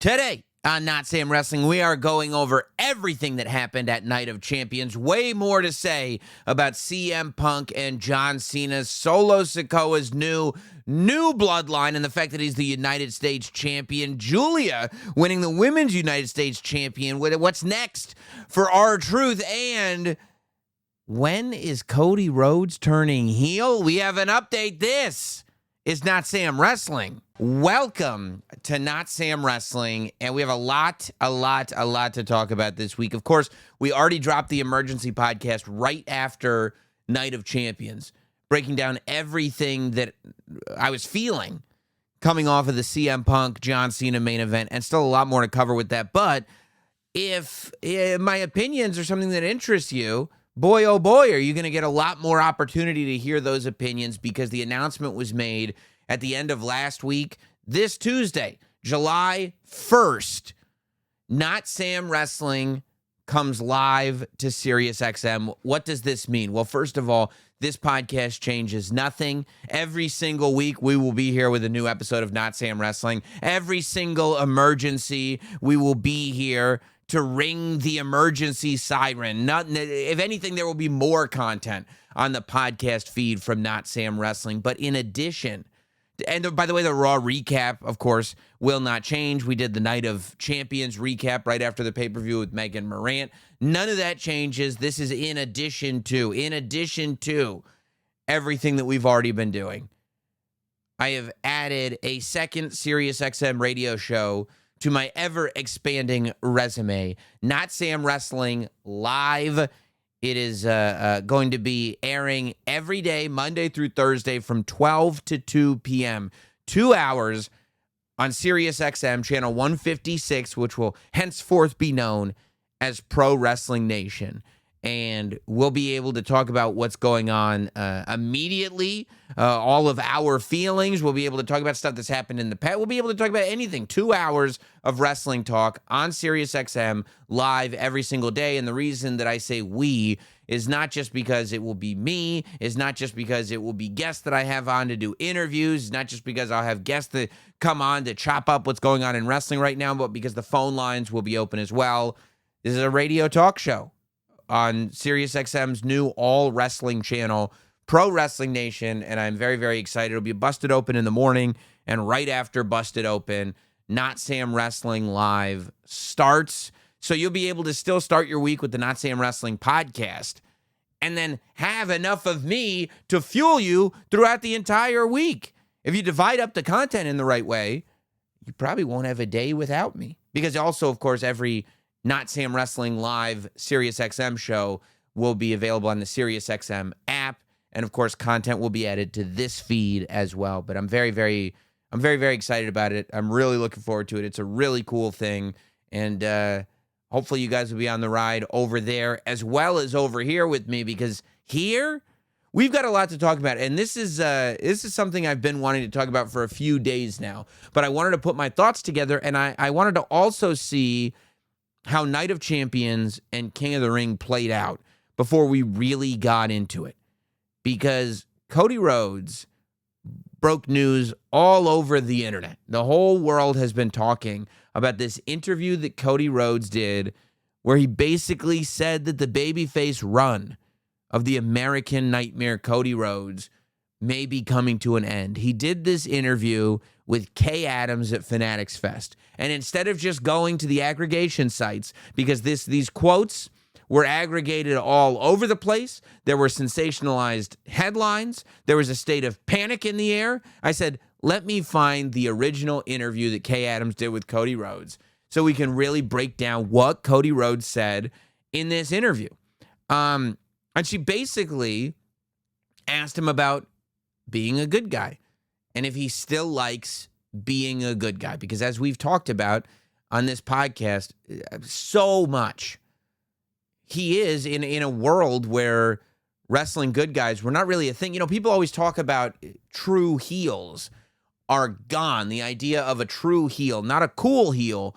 Today on Notsam Wrestling, we are going over everything that happened at Night of Champions. Way more to say about CM Punk and John Cena, Solo Sikoa's new bloodline, and the fact that he's the United States champion. Julia winning the Women's United States champion. What's next for R-Truth? And when is Cody Rhodes turning heel? We have an update. This is Notsam Wrestling. Welcome to Notsam Wrestling, and we have a lot to talk about this week. Of course, we already dropped the emergency podcast right after Night of Champions, breaking down everything that I was feeling coming off of the CM Punk, John Cena main event, and still a lot more to cover with that. But if my opinions are something that interests you, boy, oh boy, are you going to get a lot more opportunity to hear those opinions, because the announcement was made at the end of last week. This Tuesday, July 1st, Notsam Wrestling comes live to SiriusXM. What does this mean? Well, first of all, this podcast changes nothing. Every single week, we will be here with a new episode of Notsam Wrestling. Every single emergency, we will be here to ring the emergency siren. If anything, there will be more content on the podcast feed from Notsam Wrestling. But in addition, and by the way, the Raw recap, of course, will not change. We did the Night of Champions recap right after the pay-per-view with Megan Morant. None of that changes. This is in addition to everything that we've already been doing. I have added a second SiriusXM radio show to my ever-expanding resume, Notsam Wrestling Live. It is going to be airing every day, Monday through Thursday, from 12 to 2 p.m. 2 hours on SiriusXM, channel 156, which will henceforth be known as Pro Wrestling Nation. And we'll be able to talk about what's going on immediately, all of our feelings. We'll be able to talk about stuff that's happened in the past. We'll be able to talk about anything. 2 hours of wrestling talk on SiriusXM live every single day. And the reason that I say we is not just because it will be me, is not just because it will be guests that I have on to do interviews, not just because I'll have guests that come on to chop up what's going on in wrestling right now, but because the phone lines will be open as well. This is a radio talk show on SiriusXM's new all-wrestling channel, Pro Wrestling Nation, and I'm very, very excited. It'll be busted open in the morning, and right after busted open, Notsam Wrestling Live starts. So you'll be able to still start your week with the Notsam Wrestling podcast, and then have enough of me to fuel you throughout the entire week. If you divide up the content in the right way, you probably won't have a day without me. Because also, of course, every Notsam Wrestling Live SiriusXM show will be available on the SiriusXM app, and of course, content will be added to this feed as well. But I'm very, very excited about it. I'm really looking forward to it. It's a really cool thing, and hopefully, you guys will be on the ride over there as well as over here with me, because here we've got a lot to talk about, and this is something I've been wanting to talk about for a few days now. But I wanted to put my thoughts together, and I wanted to also see how Night of Champions and King of the Ring played out before we really got into it. Because Cody Rhodes broke news all over the internet. The whole world has been talking about this interview that Cody Rhodes did, where he basically said that the babyface run of the American Nightmare Cody Rhodes may be coming to an end. He did this interview with Kay Adams at Fanatics Fest. And instead of just going to the aggregation sites, because these quotes were aggregated all over the place, there were sensationalized headlines, there was a state of panic in the air, I said, let me find the original interview that Kay Adams did with Cody Rhodes so we can really break down what Cody Rhodes said in this interview. And she basically asked him about being a good guy, and if he still likes being a good guy. Because as we've talked about on this podcast so much, he is in a world where wrestling good guys were not really a thing. You know, people always talk about true heels are gone. The idea of a true heel, not a cool heel,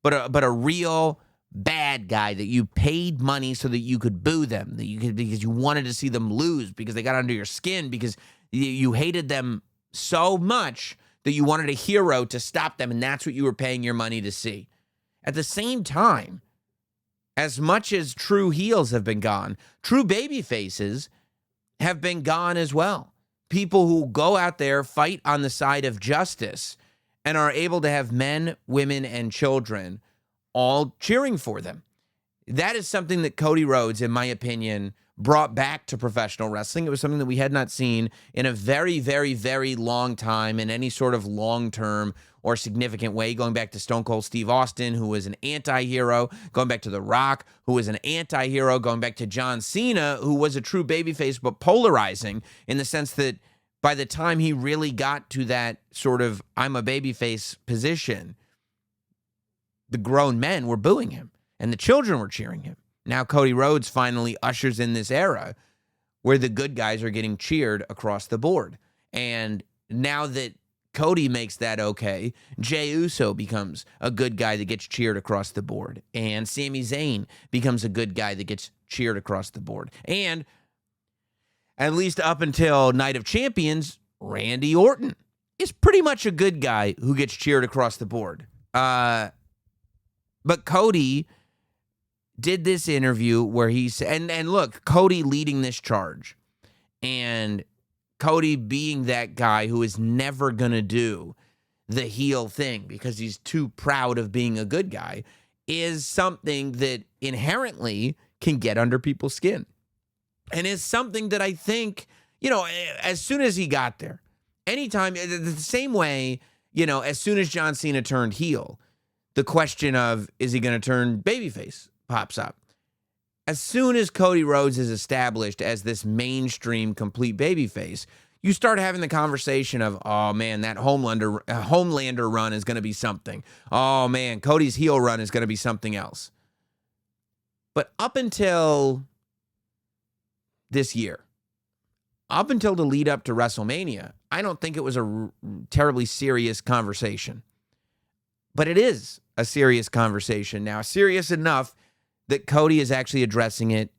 but a real bad guy that you paid money so that you could boo them, because you wanted to see them lose, because they got under your skin, because you hated them so much that you wanted a hero to stop them, and that's what you were paying your money to see. At the same time, as much as true heels have been gone, true baby faces have been gone as well. People who go out there, fight on the side of justice, and are able to have men, women, and children all cheering for them. That is something that Cody Rhodes, in my opinion, brought back to professional wrestling. It was something that we had not seen in a very, very, very long time in any sort of long-term or significant way, going back to Stone Cold Steve Austin, who was an anti-hero, going back to The Rock, who was an anti-hero, going back to John Cena, who was a true babyface, but polarizing in the sense that by the time he really got to that sort of I'm a babyface position, the grown men were booing him and the children were cheering him. Now Cody Rhodes finally ushers in this era where the good guys are getting cheered across the board. And now that Cody makes that okay, Jey Uso becomes a good guy that gets cheered across the board. And Sami Zayn becomes a good guy that gets cheered across the board. And at least up until Night of Champions, Randy Orton is pretty much a good guy who gets cheered across the board. But Cody did this interview where he said, and look, Cody leading this charge, and Cody being that guy who is never going to do the heel thing because he's too proud of being a good guy, is something that inherently can get under people's skin. And is something that I think, as soon as he got there, anytime, the same way, as soon as John Cena turned heel, the question of, is he going to turn babyface pops up. As soon as Cody Rhodes is established as this mainstream complete babyface, you start having the conversation of, oh man, that Homelander run is going to be something. Oh man, Cody's heel run is going to be something else. But up until this year, up until the lead up to WrestleMania, I don't think it was a terribly serious conversation. But it is a serious conversation now, serious enough that Cody is actually addressing it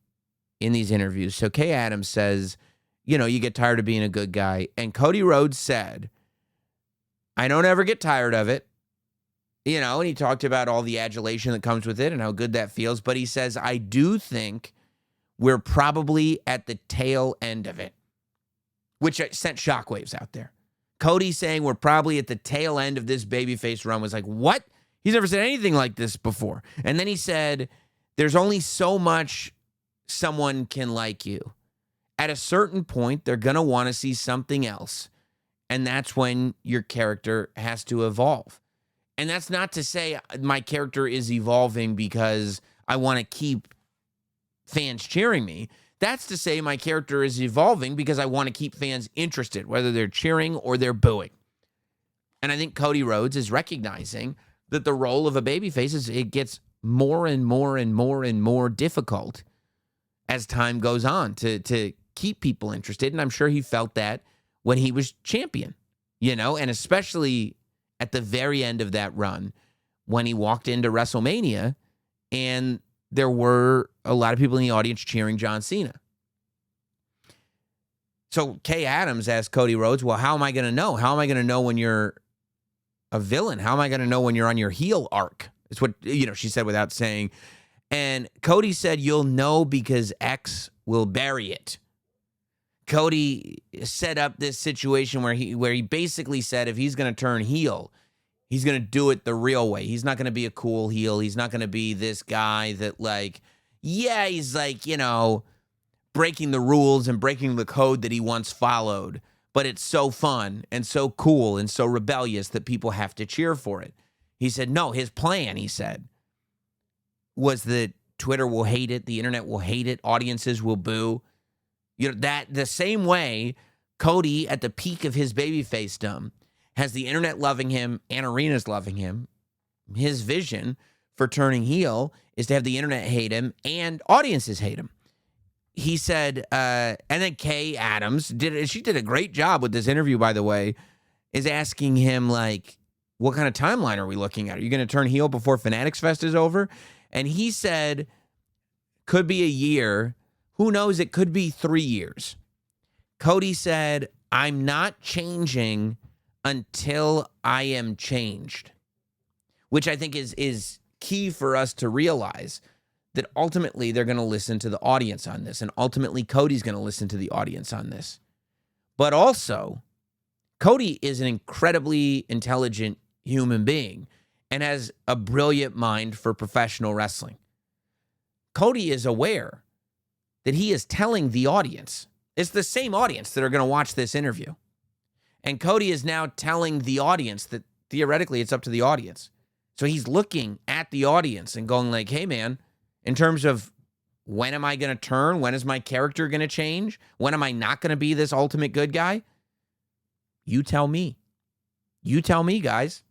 in these interviews. So Kay Adams says, you get tired of being a good guy. And Cody Rhodes said, I don't ever get tired of it. And he talked about all the adulation that comes with it and how good that feels. But he says, I do think we're probably at the tail end of it, which sent shockwaves out there. Cody saying we're probably at the tail end of this babyface run was like, what? He's never said anything like this before. And then he said, there's only so much someone can like you. At a certain point, they're going to want to see something else. And that's when your character has to evolve. And that's not to say my character is evolving because I want to keep fans cheering me. That's to say my character is evolving because I want to keep fans interested, whether they're cheering or they're booing. And I think Cody Rhodes is recognizing that the role of a babyface it gets more and more and more and more difficult as time goes on to keep people interested. And I'm sure he felt that when he was champion, and especially at the very end of that run when he walked into WrestleMania and there were a lot of people in the audience cheering John Cena. So Kay Adams asked Cody Rhodes, well, how am I going to know? How am I going to know when you're a villain? How am I going to know when you're on your heel arc? It's what, she said without saying. And Cody said, you'll know because X will bury it. Cody set up this situation where he basically said if he's going to turn heel, he's going to do it the real way. He's not going to be a cool heel. He's not going to be this guy that he's breaking the rules and breaking the code that he once followed. But it's so fun and so cool and so rebellious that people have to cheer for it. He said, no, his plan, he said, was that Twitter will hate it. The internet will hate it. Audiences will boo. That the same way Cody at the peak of his babyfacedom has the internet loving him and arenas loving him. His vision for turning heel is to have the internet hate him and audiences hate him. He said, and then Kay Adams she did a great job with this interview, by the way, is asking him what kind of timeline are we looking at? Are you going to turn heel before Fanatics Fest is over? And he said, could be a year. Who knows? It could be 3 years. Cody said, I'm not changing until I am changed, which I think is key for us to realize that ultimately they're going to listen to the audience on this, and ultimately Cody's going to listen to the audience on this. But also, Cody is an incredibly intelligent human being and has a brilliant mind for professional wrestling. Cody is aware that he is telling the audience, it's the same audience that are going to watch this interview. And Cody is now telling the audience that theoretically it's up to the audience. So he's looking at the audience and going like, hey man, in terms of when am I going to turn? When is my character going to change? When am I not going to be this ultimate good guy? You tell me. You tell me, guys.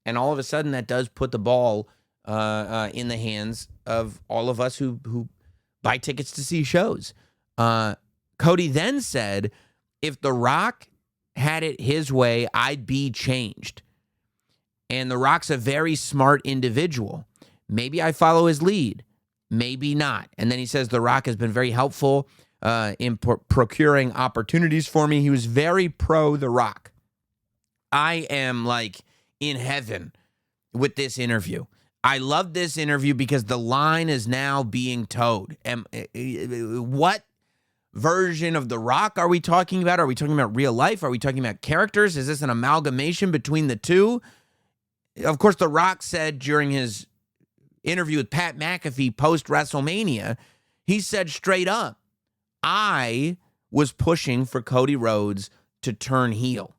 And all of a sudden that does put the ball in the hands of all of us who buy tickets to see shows. Cody then said, if The Rock had it his way, I'd be changed. And The Rock's a very smart individual. Maybe I follow his lead. Maybe not. And then he says The Rock has been very helpful in procuring opportunities for me. He was very pro The Rock. I am like in heaven with this interview. I love this interview because the line is now being towed. What version of The Rock are we talking about? Are we talking about real life? Are we talking about characters? Is this an amalgamation between the two? Of course, The Rock said during his interview with Pat McAfee post-WrestleMania, he said straight up, I was pushing for Cody Rhodes to turn heel,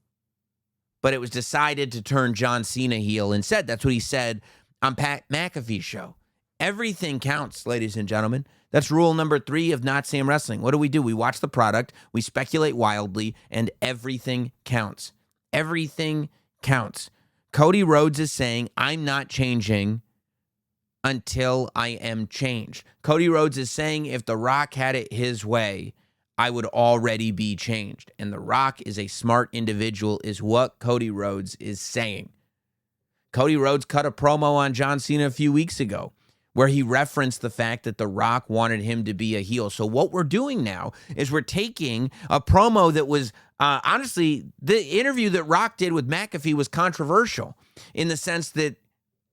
but it was decided to turn John Cena heel instead. That's what he said on Pat McAfee's show. Everything counts, ladies and gentlemen. That's rule number 3 of Notsam Wrestling. What do? We watch the product, we speculate wildly, and everything counts. Everything counts. Cody Rhodes is saying, I'm not changing until I am changed. Cody Rhodes is saying, if The Rock had it his way, I would already be changed. And The Rock is a smart individual, is what Cody Rhodes is saying. Cody Rhodes cut a promo on John Cena a few weeks ago where he referenced the fact that The Rock wanted him to be a heel. So what we're doing now is we're taking a promo that was, honestly, the interview that Rock did with McAfee was controversial in the sense that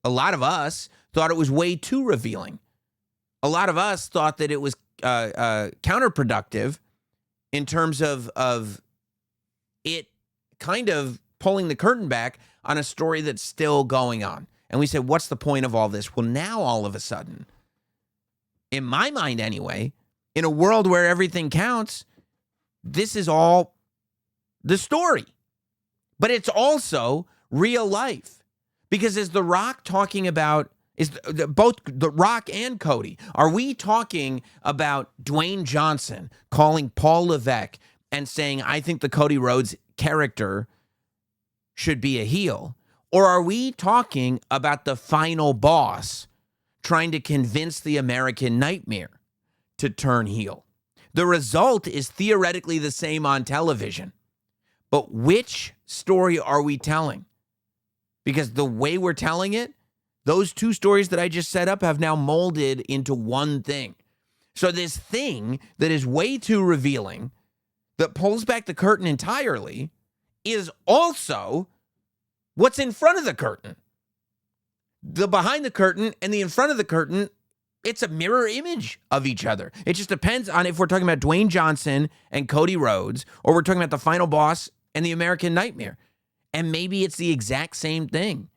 a lot of us thought it was way too revealing. A lot of us thought that it was counterproductive in terms of it kind of pulling the curtain back on a story that's still going on. And we said, what's the point of all this? Well, now all of a sudden, in my mind anyway, in a world where everything counts, this is all the story. But it's also real life. Because is The Rock talking about, is both The Rock and Cody, are we talking about Dwayne Johnson calling Paul Levesque and saying, I think the Cody Rhodes character should be a heel? Or are we talking about the final boss trying to convince the American Nightmare to turn heel? The result is theoretically the same on television. But which story are we telling? Because the way we're telling it, those two stories that I just set up have now molded into one thing. So this thing that is way too revealing, that pulls back the curtain entirely, is also what's in front of the curtain. The behind the curtain and the in front of the curtain, it's a mirror image of each other. It just depends on if we're talking about Dwayne Johnson and Cody Rhodes, or we're talking about the final boss and the American Nightmare. And maybe it's the exact same thing.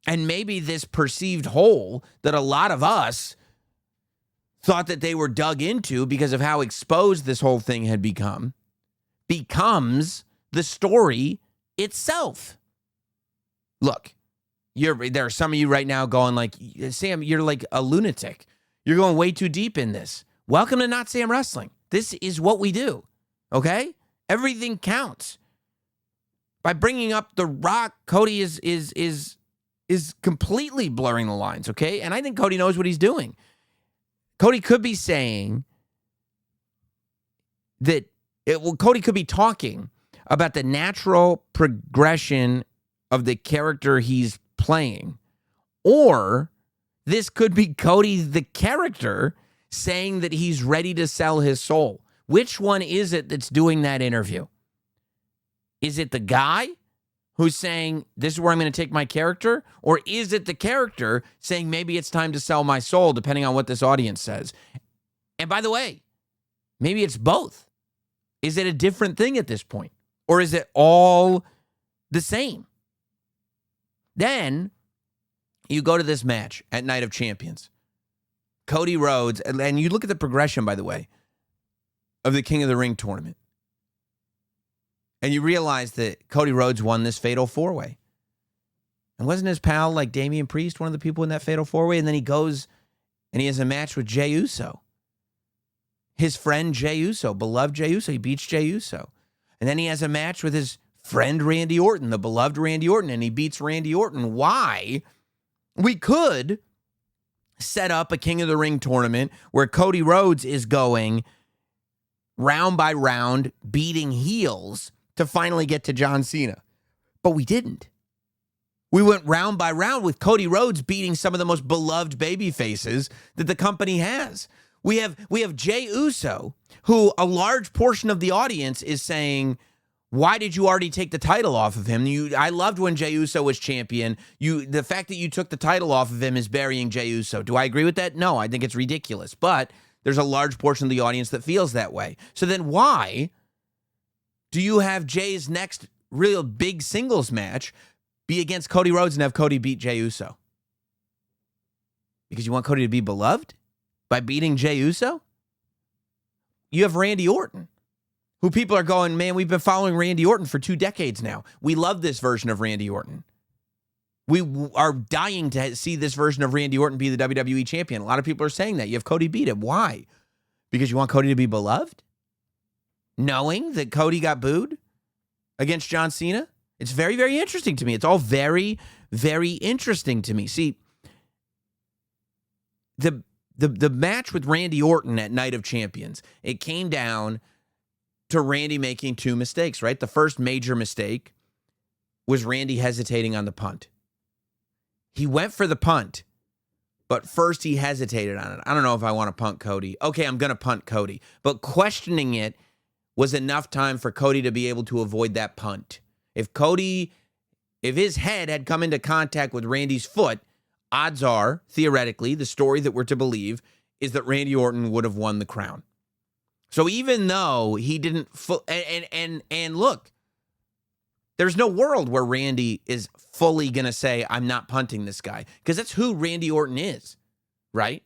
And maybe this perceived hole that a lot of us thought that they were dug into because of how exposed this whole thing had become, becomes the story itself. Look, there are some of you right now going like, Sam, you're like a lunatic. You're going way too deep in this. Welcome to Not Sam Wrestling. This is what we do, okay? Everything counts. By bringing up The Rock, Cody is completely blurring the lines, okay? And I think Cody knows what he's doing. Cody could be saying that, Cody could be talking about the natural progression of the character he's playing. Or this could be Cody, the character, saying that he's ready to sell his soul. Which one is it that's doing that interview? Is it the guy who's saying, this is where I'm going to take my character? Or is it the character saying, maybe it's time to sell my soul, depending on what this audience says? And by the way, maybe it's both. Is it a different thing at this point? Or is it all the same? Then you go to this match at Night of Champions. Cody Rhodes, and you look at the progression, by the way, of the King of the Ring tournament. And you realize that Cody Rhodes won this Fatal 4-Way. And wasn't his pal, like Damian Priest, one of the people in that Fatal 4-Way? And then he goes and he has a match with Jey Uso. His friend Jey Uso, beloved Jey Uso. He beats Jey Uso. And then he has a match with his friend Randy Orton, the beloved Randy Orton, and he beats Randy Orton. Why? We could set up a King of the Ring tournament where Cody Rhodes is going round by round, beating heels to finally get to John Cena. But we didn't. We went round by round with Cody Rhodes beating some of the most beloved baby faces that the company has. We have Jey Uso, who a large portion of the audience is saying, why did you already take the title off of him? I loved when Jey Uso was champion. The fact that you took the title off of him is burying Jey Uso. Do I agree with that? No, I think it's ridiculous. But there's a large portion of the audience that feels that way. So then why do you have Jay's next real big singles match be against Cody Rhodes and have Cody beat Jey Uso? Because you want Cody to be beloved by beating Jey Uso? You have Randy Orton, who people are going, man, we've been following Randy Orton for 2 decades now. We love this version of Randy Orton. We are dying to see this version of Randy Orton be the WWE champion. A lot of people are saying that. You have Cody beat him. Why? Because you want Cody to be beloved? Knowing that Cody got booed against John Cena? It's very, very interesting to me. It's all very, very interesting to me. See, the match with Randy Orton at Night of Champions, it came down to Randy making 2 mistakes, right? The first major mistake was Randy hesitating on the punt. He went for the punt, but first he hesitated on it. I don't know if I want to punt Cody. Okay, I'm going to punt Cody. But questioning it was enough time for Cody to be able to avoid that punt. If his head had come into contact with Randy's foot, odds are, theoretically, the story that we're to believe is that Randy Orton would have won the crown. So even though he didn't, and look, there's no world where Randy is fully going to say, I'm not punting this guy, because that's who Randy Orton is, right?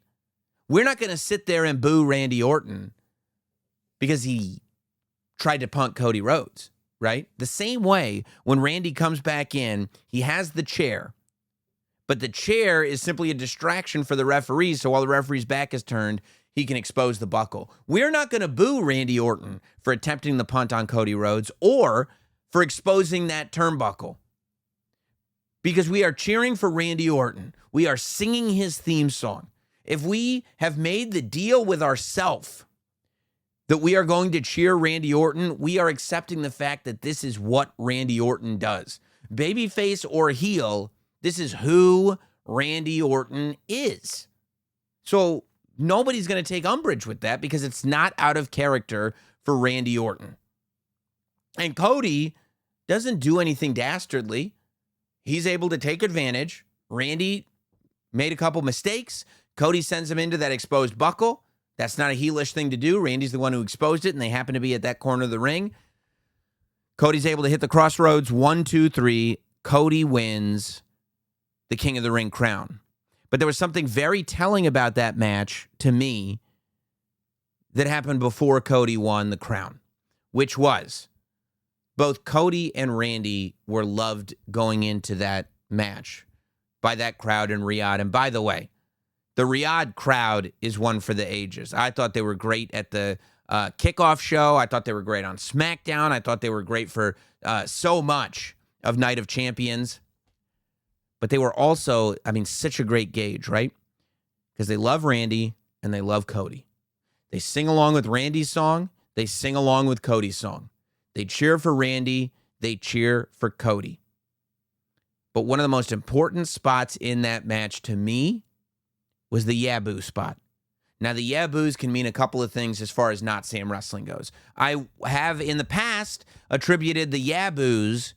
We're not going to sit there and boo Randy Orton because he tried to punt Cody Rhodes, right? The same way when Randy comes back in, he has the chair, but the chair is simply a distraction for the referee, so while the referee's back is turned, he can expose the buckle. We're not going to boo Randy Orton for attempting the punt on Cody Rhodes or for exposing that turnbuckle, because we are cheering for Randy Orton. We are singing his theme song. If we have made the deal with ourselves that we are going to cheer Randy Orton, we are accepting the fact that this is what Randy Orton does. Babyface or heel, this is who Randy Orton is. So nobody's going to take umbrage with that because it's not out of character for Randy Orton. And Cody doesn't do anything dastardly. He's able to take advantage. Randy made a couple mistakes. Cody sends him into that exposed buckle. That's not a heelish thing to do. Randy's the one who exposed it, and they happen to be at that corner of the ring. Cody's able to hit the crossroads. 1, 2, 3. Cody wins the King of the Ring crown. But there was something very telling about that match to me that happened before Cody won the crown, which was both Cody and Randy were loved going into that match by that crowd in Riyadh. And by the way, the Riyadh crowd is one for the ages. I thought they were great at the kickoff show. I thought they were great on SmackDown. I thought they were great for so much of Night of Champions. But they were also, such a great gauge, right? Because they love Randy and they love Cody. They sing along with Randy's song. They sing along with Cody's song. They cheer for Randy. They cheer for Cody. But one of the most important spots in that match to me was the Yaboo spot. Now, the Yaboos can mean a couple of things as far as Notsam Wrestling goes. I have in the past attributed the Yaboos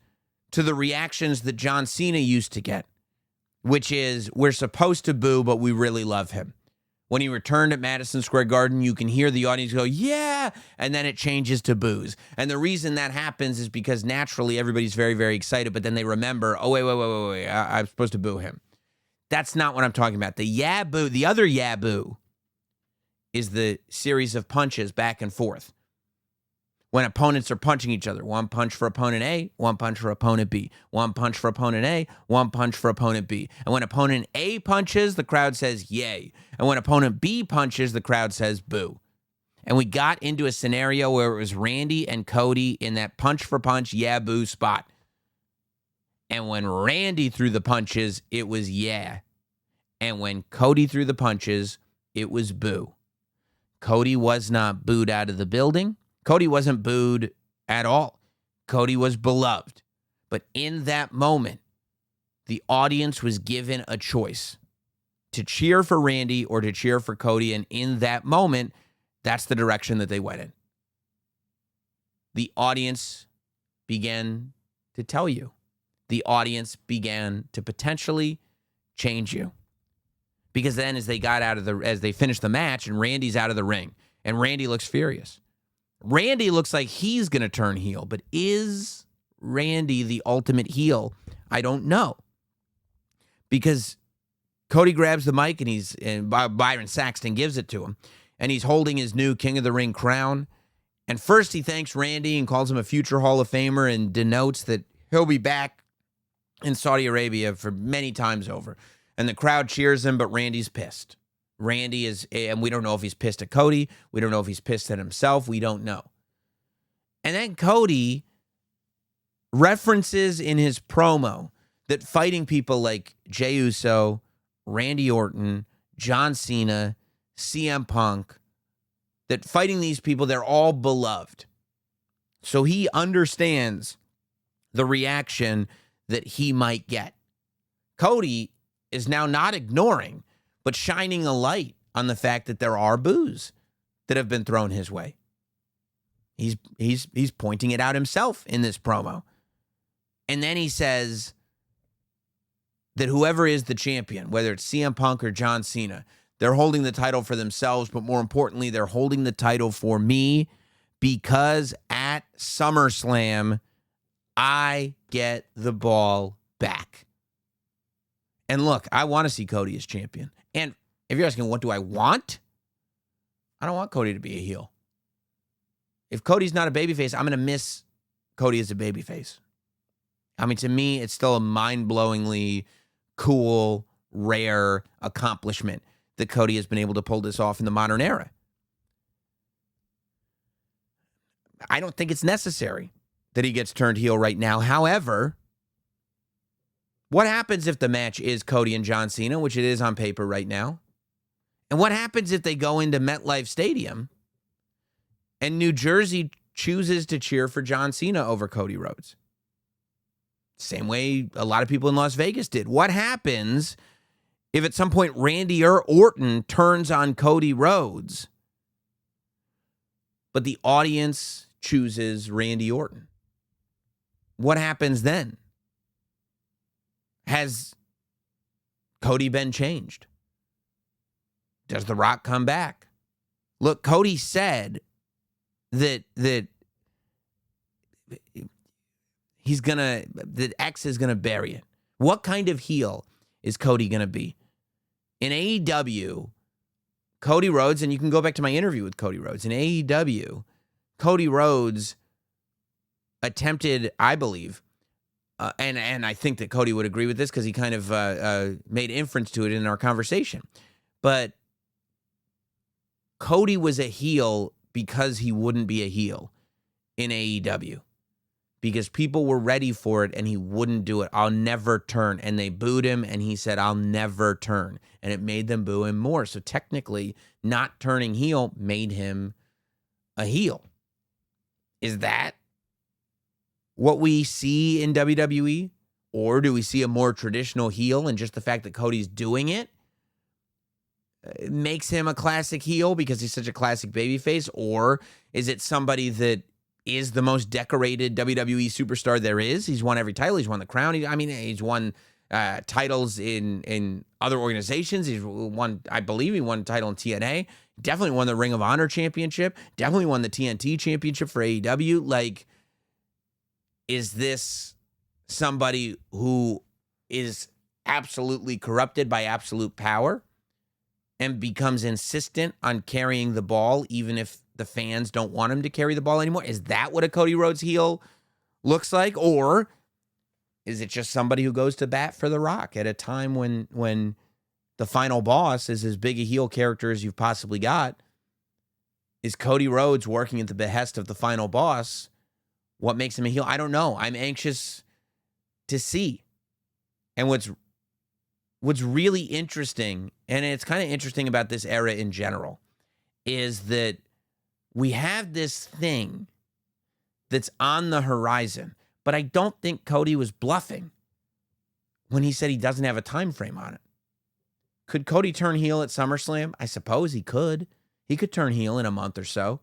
to the reactions that John Cena used to get, which is we're supposed to boo, but we really love him. When he returned at Madison Square Garden, you can hear the audience go, yeah, and then it changes to boos. And the reason that happens is because naturally everybody's very, very excited, but then they remember, oh, wait, I'm supposed to boo him. That's not what I'm talking about. The yeah boo, the other yeah boo is the series of punches back and forth. When opponents are punching each other, one punch for opponent A, one punch for opponent B, one punch for opponent A, one punch for opponent B. And when opponent A punches, the crowd says yay. And when opponent B punches, the crowd says boo. And we got into a scenario where it was Randy and Cody in that punch for punch, yeah, boo spot. And when Randy threw the punches, it was yeah. And when Cody threw the punches, it was boo. Cody was not booed out of the building. Cody wasn't booed at all. Cody was beloved. But in that moment, the audience was given a choice to cheer for Randy or to cheer for Cody. And in that moment, that's the direction that they went in. The audience began to tell you. The audience began to potentially change you. Because then as they finished the match and Randy's out of the ring and Randy looks furious. Randy looks like he's going to turn heel, but is Randy the ultimate heel? I don't know. Because Cody grabs the mic and Byron Saxton gives it to him, and he's holding his new King of the Ring crown. And first he thanks Randy and calls him a future Hall of Famer and denotes that he'll be back in Saudi Arabia for many times over. And the crowd cheers him, but Randy's pissed. Randy is, and we don't know if he's pissed at Cody. We don't know if he's pissed at himself. We don't know. And then Cody references in his promo that fighting people like Jey Uso, Randy Orton, John Cena, CM Punk, that fighting these people, they're all beloved. So he understands the reaction that he might get. Cody is now not ignoring, but shining a light on the fact that there are boos that have been thrown his way. He's pointing it out himself in this promo. And then he says that whoever is the champion, whether it's CM Punk or John Cena, they're holding the title for themselves, but more importantly, they're holding the title for me because at SummerSlam, I get the ball back. And look, I want to see Cody as champion. And if you're asking, what do I want? I don't want Cody to be a heel. If Cody's not a babyface, I'm going to miss Cody as a babyface. I mean, to me, it's still a mind-blowingly cool, rare accomplishment that Cody has been able to pull this off in the modern era. I don't think it's necessary that he gets turned heel right now. However, what happens if the match is Cody and John Cena, which it is on paper right now? And what happens if they go into MetLife Stadium and New Jersey chooses to cheer for John Cena over Cody Rhodes? Same way a lot of people in Las Vegas did. What happens if at some point Randy or Orton turns on Cody Rhodes, but the audience chooses Randy Orton? What happens then? Has Cody been changed? Does The Rock come back? Look, Cody said that X is gonna bury it. What kind of heel is Cody gonna be? In AEW, Cody Rhodes, and you can go back to my interview with Cody Rhodes. In AEW, Cody Rhodes attempted, I believe, and I think that Cody would agree with this because he kind of made inference to it in our conversation. But Cody was a heel because he wouldn't be a heel in AEW. Because people were ready for it and he wouldn't do it. I'll never turn. And they booed him and he said, I'll never turn. And it made them boo him more. So technically, not turning heel made him a heel. Is that what we see in WWE? Or do we see a more traditional heel and just the fact that Cody's doing it makes him a classic heel because he's such a classic babyface? Or is it somebody that is the most decorated WWE superstar there is. He's won every title. He's won the crown. He's won titles in other organizations. He's won, I believe he won a title in TNA. Definitely won the Ring of Honor championship. Definitely won the TNT championship for AEW. Like, is this somebody who is absolutely corrupted by absolute power and becomes insistent on carrying the ball even if the fans don't want him to carry the ball anymore? Is that what a Cody Rhodes heel looks like? Or is it just somebody who goes to bat for The Rock at a time when the final boss is as big a heel character as you've possibly got? Is Cody Rhodes working at the behest of the final boss? What makes him a heel? I don't know. I'm anxious to see. And what's really interesting, and it's kind of interesting about this era in general, is that we have this thing that's on the horizon, but I don't think Cody was bluffing when he said he doesn't have a time frame on it. Could Cody turn heel at SummerSlam? I suppose he could. He could turn heel in a month or so.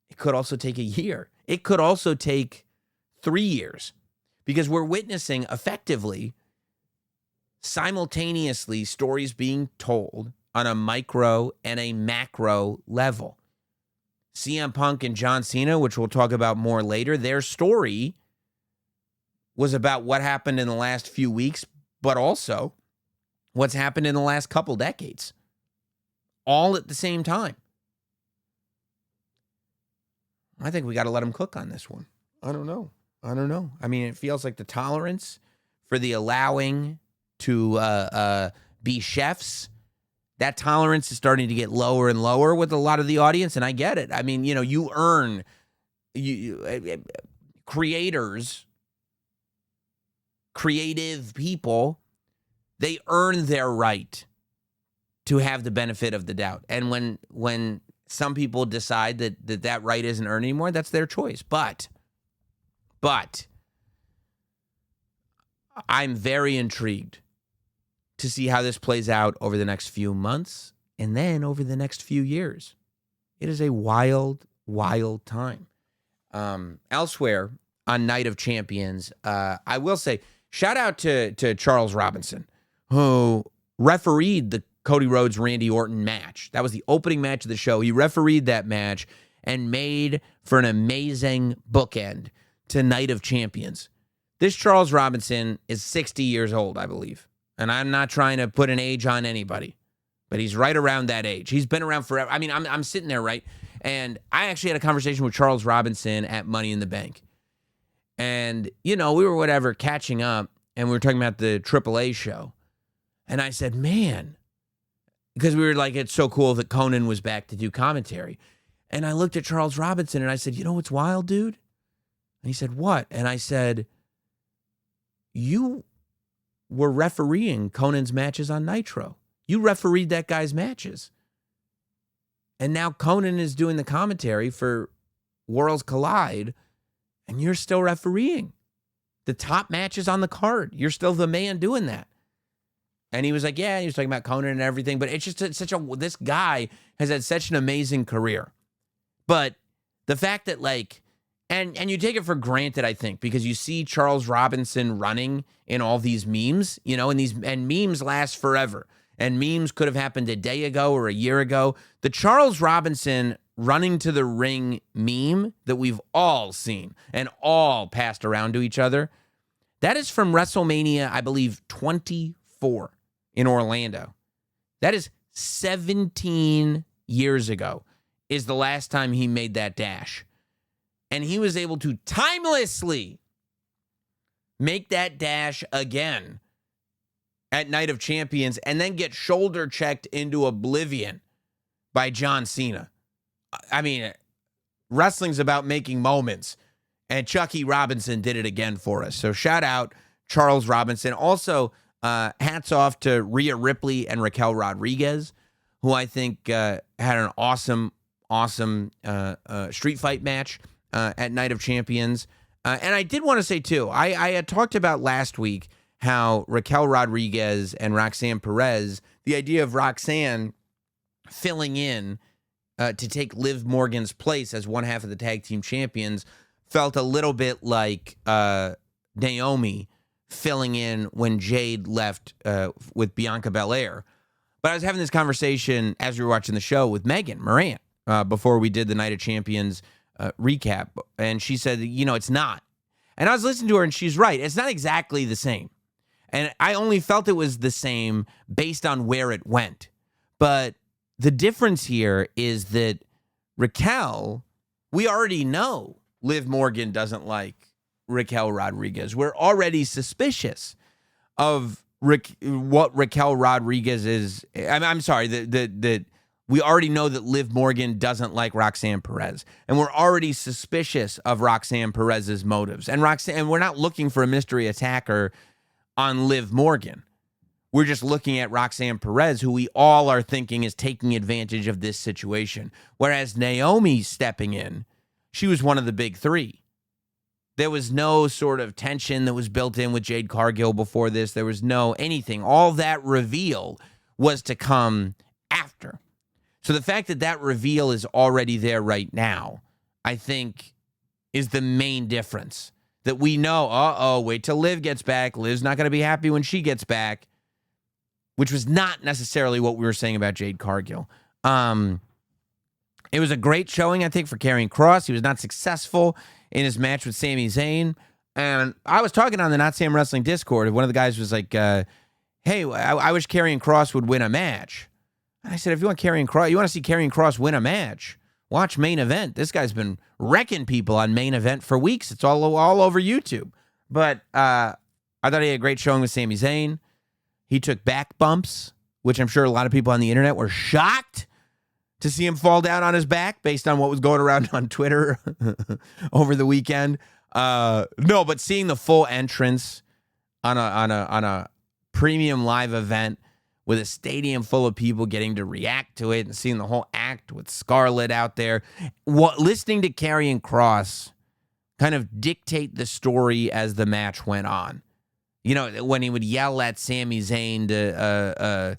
It could also take a year. It could also take 3 years, because we're witnessing effectively simultaneously stories being told on a micro and a macro level. CM Punk and John Cena, which we'll talk about more later, their story was about what happened in the last few weeks, but also what's happened in the last couple decades, all at the same time. I think we got to let them cook on this one. I don't know. I mean, it feels like the tolerance for the allowing to be chefs, that tolerance is starting to get lower and lower with a lot of the audience, and I get it. I mean, you earn, creators, creative people, they earn their right to have the benefit of the doubt. And when some people decide that right isn't earned anymore, that's their choice. But I'm very intrigued to see how this plays out over the next few months and then over the next few years. It is a wild, wild time. Elsewhere on Night of Champions, I will say, shout out to Charles Robinson, who refereed the Cody Rhodes Randy Orton match. That was the opening match of the show. He refereed that match and made for an amazing bookend to Night of Champions. This Charles Robinson is 60 years old, I believe. And I'm not trying to put an age on anybody, but he's right around that age. He's been around forever. I mean, I'm sitting there, right? And I actually had a conversation with Charles Robinson at Money in the Bank. And, we were catching up, and we were talking about the AAA show. And I said, man, because we were like, it's so cool that Conan was back to do commentary. And I looked at Charles Robinson and I said, you know what's wild, dude? And he said, what? And I said, you were refereeing Conan's matches on Nitro. You refereed that guy's matches. And now Conan is doing the commentary for Worlds Collide, and you're still refereeing the top matches on the card. You're still the man doing that. And he was like, yeah, he was talking about Conan and everything, but it's just this guy has had such an amazing career. But the fact that and you take it for granted, I think, because you see Charles Robinson running in all these memes, and memes last forever. And memes could have happened a day ago or a year ago. The Charles Robinson running to the ring meme that we've all seen and all passed around to each other, that is from WrestleMania, I believe, 24 in Orlando. That is 17 years ago is the last time he made that dash. And he was able to timelessly make that dash again at Night of Champions and then get shoulder checked into oblivion by John Cena. I mean, wrestling's about making moments, and Chucky Robinson did it again for us. So shout out Charles Robinson. Also, hats off to Rhea Ripley and Raquel Rodriguez, who I think had an awesome street fight match at Night of Champions. And I did want to say, too, I had talked about last week how Raquel Rodriguez and Roxanne Perez, the idea of Roxanne filling in to take Liv Morgan's place as one half of the tag team champions, felt a little bit like Naomi filling in when Jade left with Bianca Belair. But I was having this conversation as we were watching the show with Megan Morant before we did the Night of Champions recap. And she said, it's not. And I was listening to her, and she's right. It's not exactly the same. And I only felt it was the same based on where it went. But the difference here is that Raquel, we already know Liv Morgan doesn't like Raquel Rodriguez. We're already suspicious of what Raquel Rodriguez is. I'm sorry, that we already know that Liv Morgan doesn't like Roxanne Perez. And we're already suspicious of Roxanne Perez's motives. And we're not looking for a mystery attacker on Liv Morgan. We're just looking at Roxanne Perez, who we all are thinking is taking advantage of this situation. Whereas Naomi stepping in, she was one of the big three. There was no sort of tension that was built in with Jade Cargill before this. There was no anything. All that reveal was to come after. So the fact that that reveal is already there right now, I think, is the main difference. That we know, wait till Liv gets back. Liv's not going to be happy when she gets back, which was not necessarily what we were saying about Jade Cargill. It was a great showing, I think, for Karrion Kross. He was not successful in his match with Sami Zayn. And I was talking on the Notsam Wrestling Discord, and one of the guys was like, hey, I wish Karrion Kross would win a match. And I said, if you want to see Karrion Kross win a match, watch Main Event. This guy's been wrecking people on Main Event for weeks. It's all over YouTube. But I thought he had a great showing with Sami Zayn. He took back bumps, which I'm sure a lot of people on the internet were shocked to see him fall down on his back based on what was going around on Twitter over the weekend. No, but seeing the full entrance on a premium live event with a stadium full of people getting to react to it and seeing the whole act with Scarlett out there, listening to Karrion Kross kind of dictate the story as the match went on. When he would yell at Sami Zayn to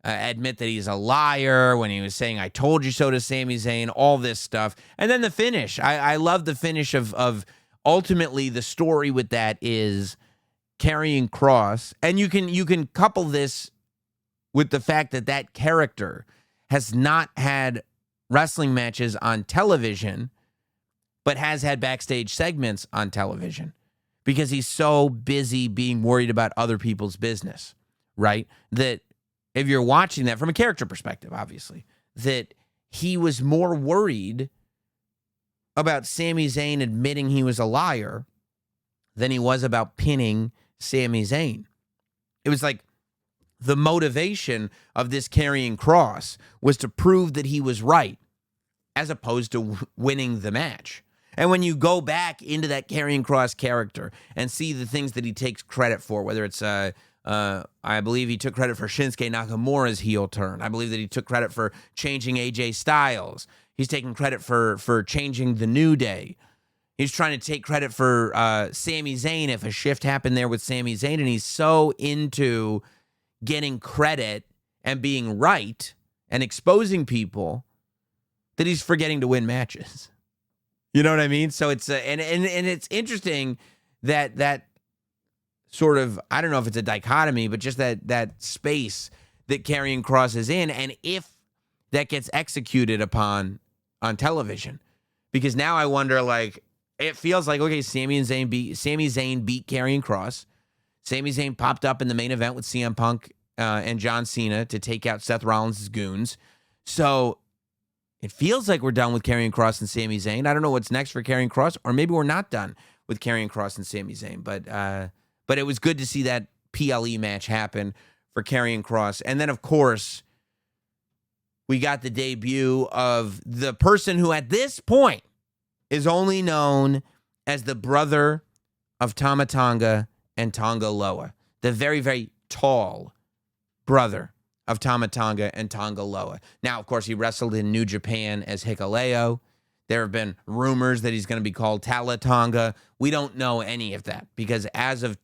admit that he's a liar, when he was saying, I told you so to Sami Zayn, all this stuff. And then the finish. I love the finish of ultimately the story with that is Karrion Kross. And you can couple this with the fact that character has not had wrestling matches on television, but has had backstage segments on television because he's so busy being worried about other people's business, right? That if you're watching that from a character perspective, obviously, that he was more worried about Sami Zayn admitting he was a liar than he was about pinning Sami Zayn. It was like the motivation of this Karrion Kross was to prove that he was right as opposed to winning the match. And when you go back into that Karrion Kross character and see the things that he takes credit for, whether it's, I believe he took credit for Shinsuke Nakamura's heel turn. I believe that he took credit for changing AJ Styles. He's taking credit for changing the New Day. He's trying to take credit for Sami Zayn if a shift happened there with Sami Zayn. And he's so into getting credit and being right and exposing people that he's forgetting to win matches. You know what I mean? So it's and it's interesting that sort of, I don't know if it's a dichotomy, but just that space that Karrion Kross is in, and if that gets executed upon on television. Because now I wonder, like, it feels like, okay, Sami Zayn beat Karrion Kross. Sami Zayn popped up in the main event with CM Punk and John Cena to take out Seth Rollins' goons. So it feels like we're done with Karrion Kross and Sami Zayn. I don't know what's next for Karrion Kross, or maybe we're not done with Karrion Kross and Sami Zayn. But it was good to see that PLE match happen for Karrion Kross. And then, of course, we got the debut of the person who at this point is only known as the brother of Tama Tonga and Tonga Loa, the very, very tall brother of Tama Tonga and Tonga Loa. Now, of course, he wrestled in New Japan as Hikuleo. There have been rumors that he's going to be called Tala Tonga. We don't know any of that because as of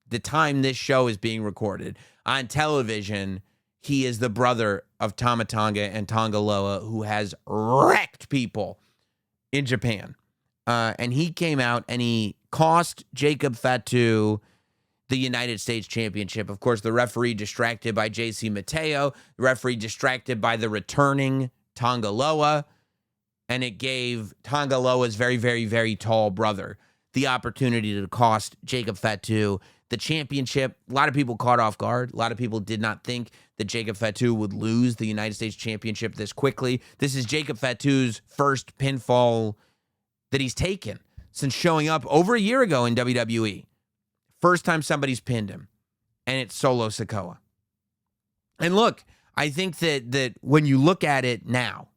the time this show is being recorded, on television, he is the brother of Tama Tonga and Tonga Loa, who has wrecked people in Japan. and he came out and he cost Jacob Fatu the United States Championship. Of course, the referee distracted by JC Mateo, the referee distracted by the returning Tongaloa, and it gave Tongaloa's very, very, very tall brother the opportunity to cost Jacob Fatu the championship. A lot of people caught off guard. A lot of people did not think that Jacob Fatu would lose the United States Championship this quickly. This is Jacob Fatu's first pinfall that he's taken since showing up over a year ago in WWE. First time somebody's pinned him, and it's Solo Sikoa. And look, I think that when you look at it now,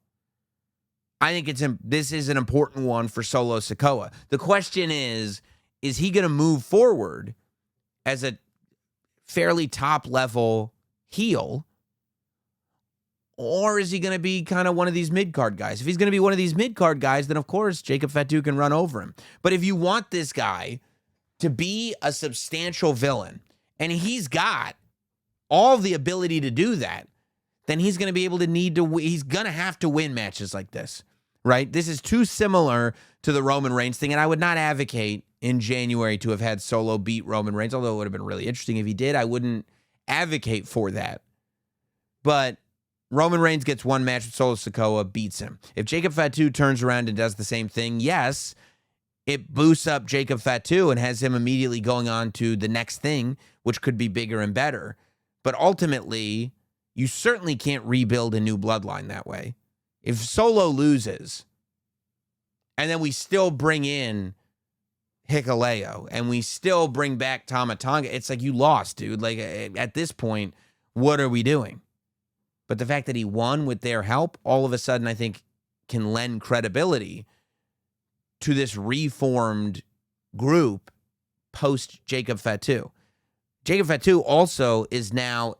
I think this is an important one for Solo Sikoa. The question is he going to move forward as a fairly top-level heel, or is he going to be kind of one of these mid-card guys? If he's going to be one of these mid-card guys, then of course Jacob Fatu can run over him. But if you want this guy to be a substantial villain, and he's got all the ability to do that, then he's going to be able to he's going to have to win matches like this, right? This is too similar to the Roman Reigns thing, and I would not advocate in January to have had Solo beat Roman Reigns, although it would have been really interesting if he did. I wouldn't advocate for that. But Roman Reigns gets one match with Solo Sikoa, beats him. If Jacob Fatu turns around and does the same thing, yes, it boosts up Jacob Fatu and has him immediately going on to the next thing, which could be bigger and better. But ultimately, you certainly can't rebuild a new bloodline that way. If Solo loses, and then we still bring in Hikuleo, and we still bring back Tama Tonga, it's like you lost, dude. Like, at this point, what are we doing? But the fact that he won with their help, all of a sudden, I think, can lend credibility to this reformed group post Jacob Fatu. Jacob Fatu also is now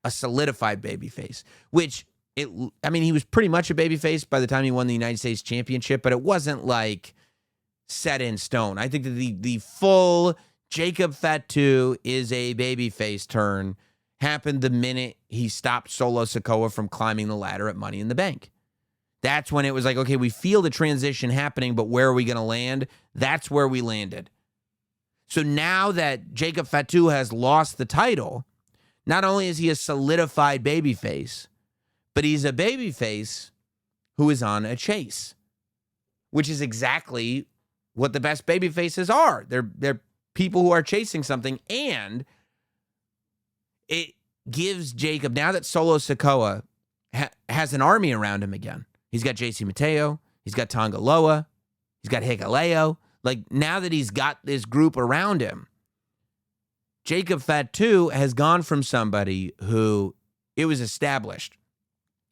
a solidified babyface, which he was pretty much a babyface by the time he won the United States Championship, but it wasn't like set in stone. I think that the full Jacob Fatu is a babyface turn happened the minute he stopped Solo Sikoa from climbing the ladder at Money in the Bank. That's when it was like, okay, we feel the transition happening, but where are we going to land? That's where we landed. So now that Jacob Fatu has lost the title, not only is he a solidified babyface, but he's a babyface who is on a chase, which is exactly what the best babyfaces are. They're people who are chasing something, and it gives Jacob, now that Solo Sikoa has an army around him again. He's got JC Mateo. He's got Tongaloa. He's got Hikuleo. Like, now that he's got this group around him, Jacob Fatu has gone from somebody who, it was established,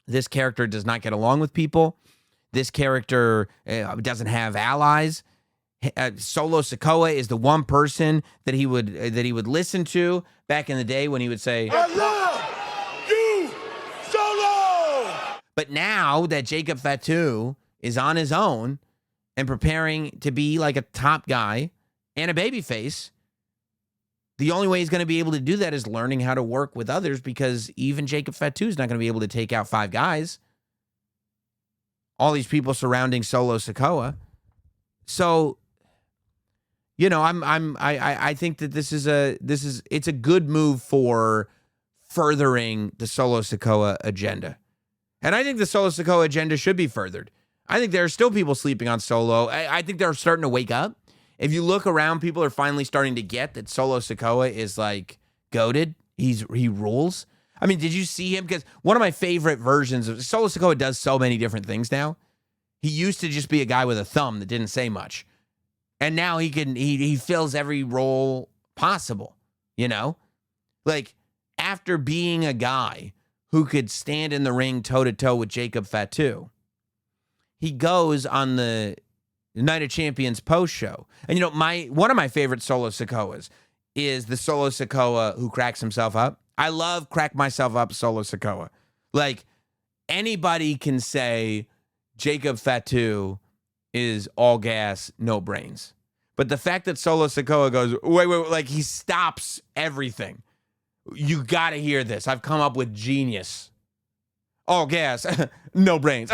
this character does not get along with people. This character doesn't have allies. Solo Sikoa is the one person that he would listen to back in the day when he would say, "I love you, Solo." But now that Jacob Fatu is on his own and preparing to be like a top guy and a babyface, the only way he's going to be able to do that is learning how to work with others, because even Jacob Fatu is not going to be able to take out 5 guys. All these people surrounding Solo Sikoa. So, I think that it's a good move for furthering the Solo Sikoa agenda. And I think the Solo Sikoa agenda should be furthered. I think there are still people sleeping on Solo. I think they're starting to wake up. If you look around, people are finally starting to get that Solo Sikoa is like goated. He rules. I mean, did you see him? Because one of my favorite versions of Solo Sikoa does so many different things now. He used to just be a guy with a thumb that didn't say much. And now he fills every role possible, Like, after being a guy who could stand in the ring toe-to-toe with Jacob Fatu, he goes on the Night of Champions post show. And one of my favorite Solo Sikoas is the Solo Sikoa who cracks himself up. I love crack myself up Solo Sikoa. Like, anybody can say Jacob Fatu is all gas, no brains. But the fact that Solo Sikoa goes, wait, like, he stops everything. You got to hear this. I've come up with genius. all gas, no brains.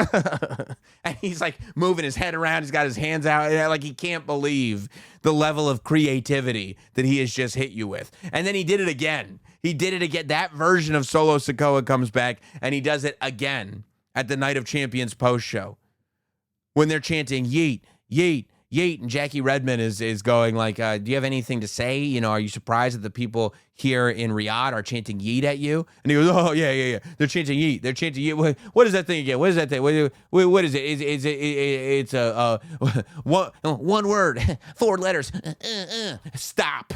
And he's like moving his head around. He's got his hands out. Like he can't believe the level of creativity that he has just hit you with. And then he did it again. He did it again. That version of Solo Sikoa comes back and he does it again at the Night of Champions post show when they're chanting yeet, yeet, yeet. And Jackie Redmond is going like, do you have anything to say? You know, are you surprised that the people here in Riyadh are chanting yeet at you? And he goes, oh, yeah. They're chanting yeet. They're chanting yeet. What is that thing again? What is that thing? What is it? It's a one word, 4 letters. Stop.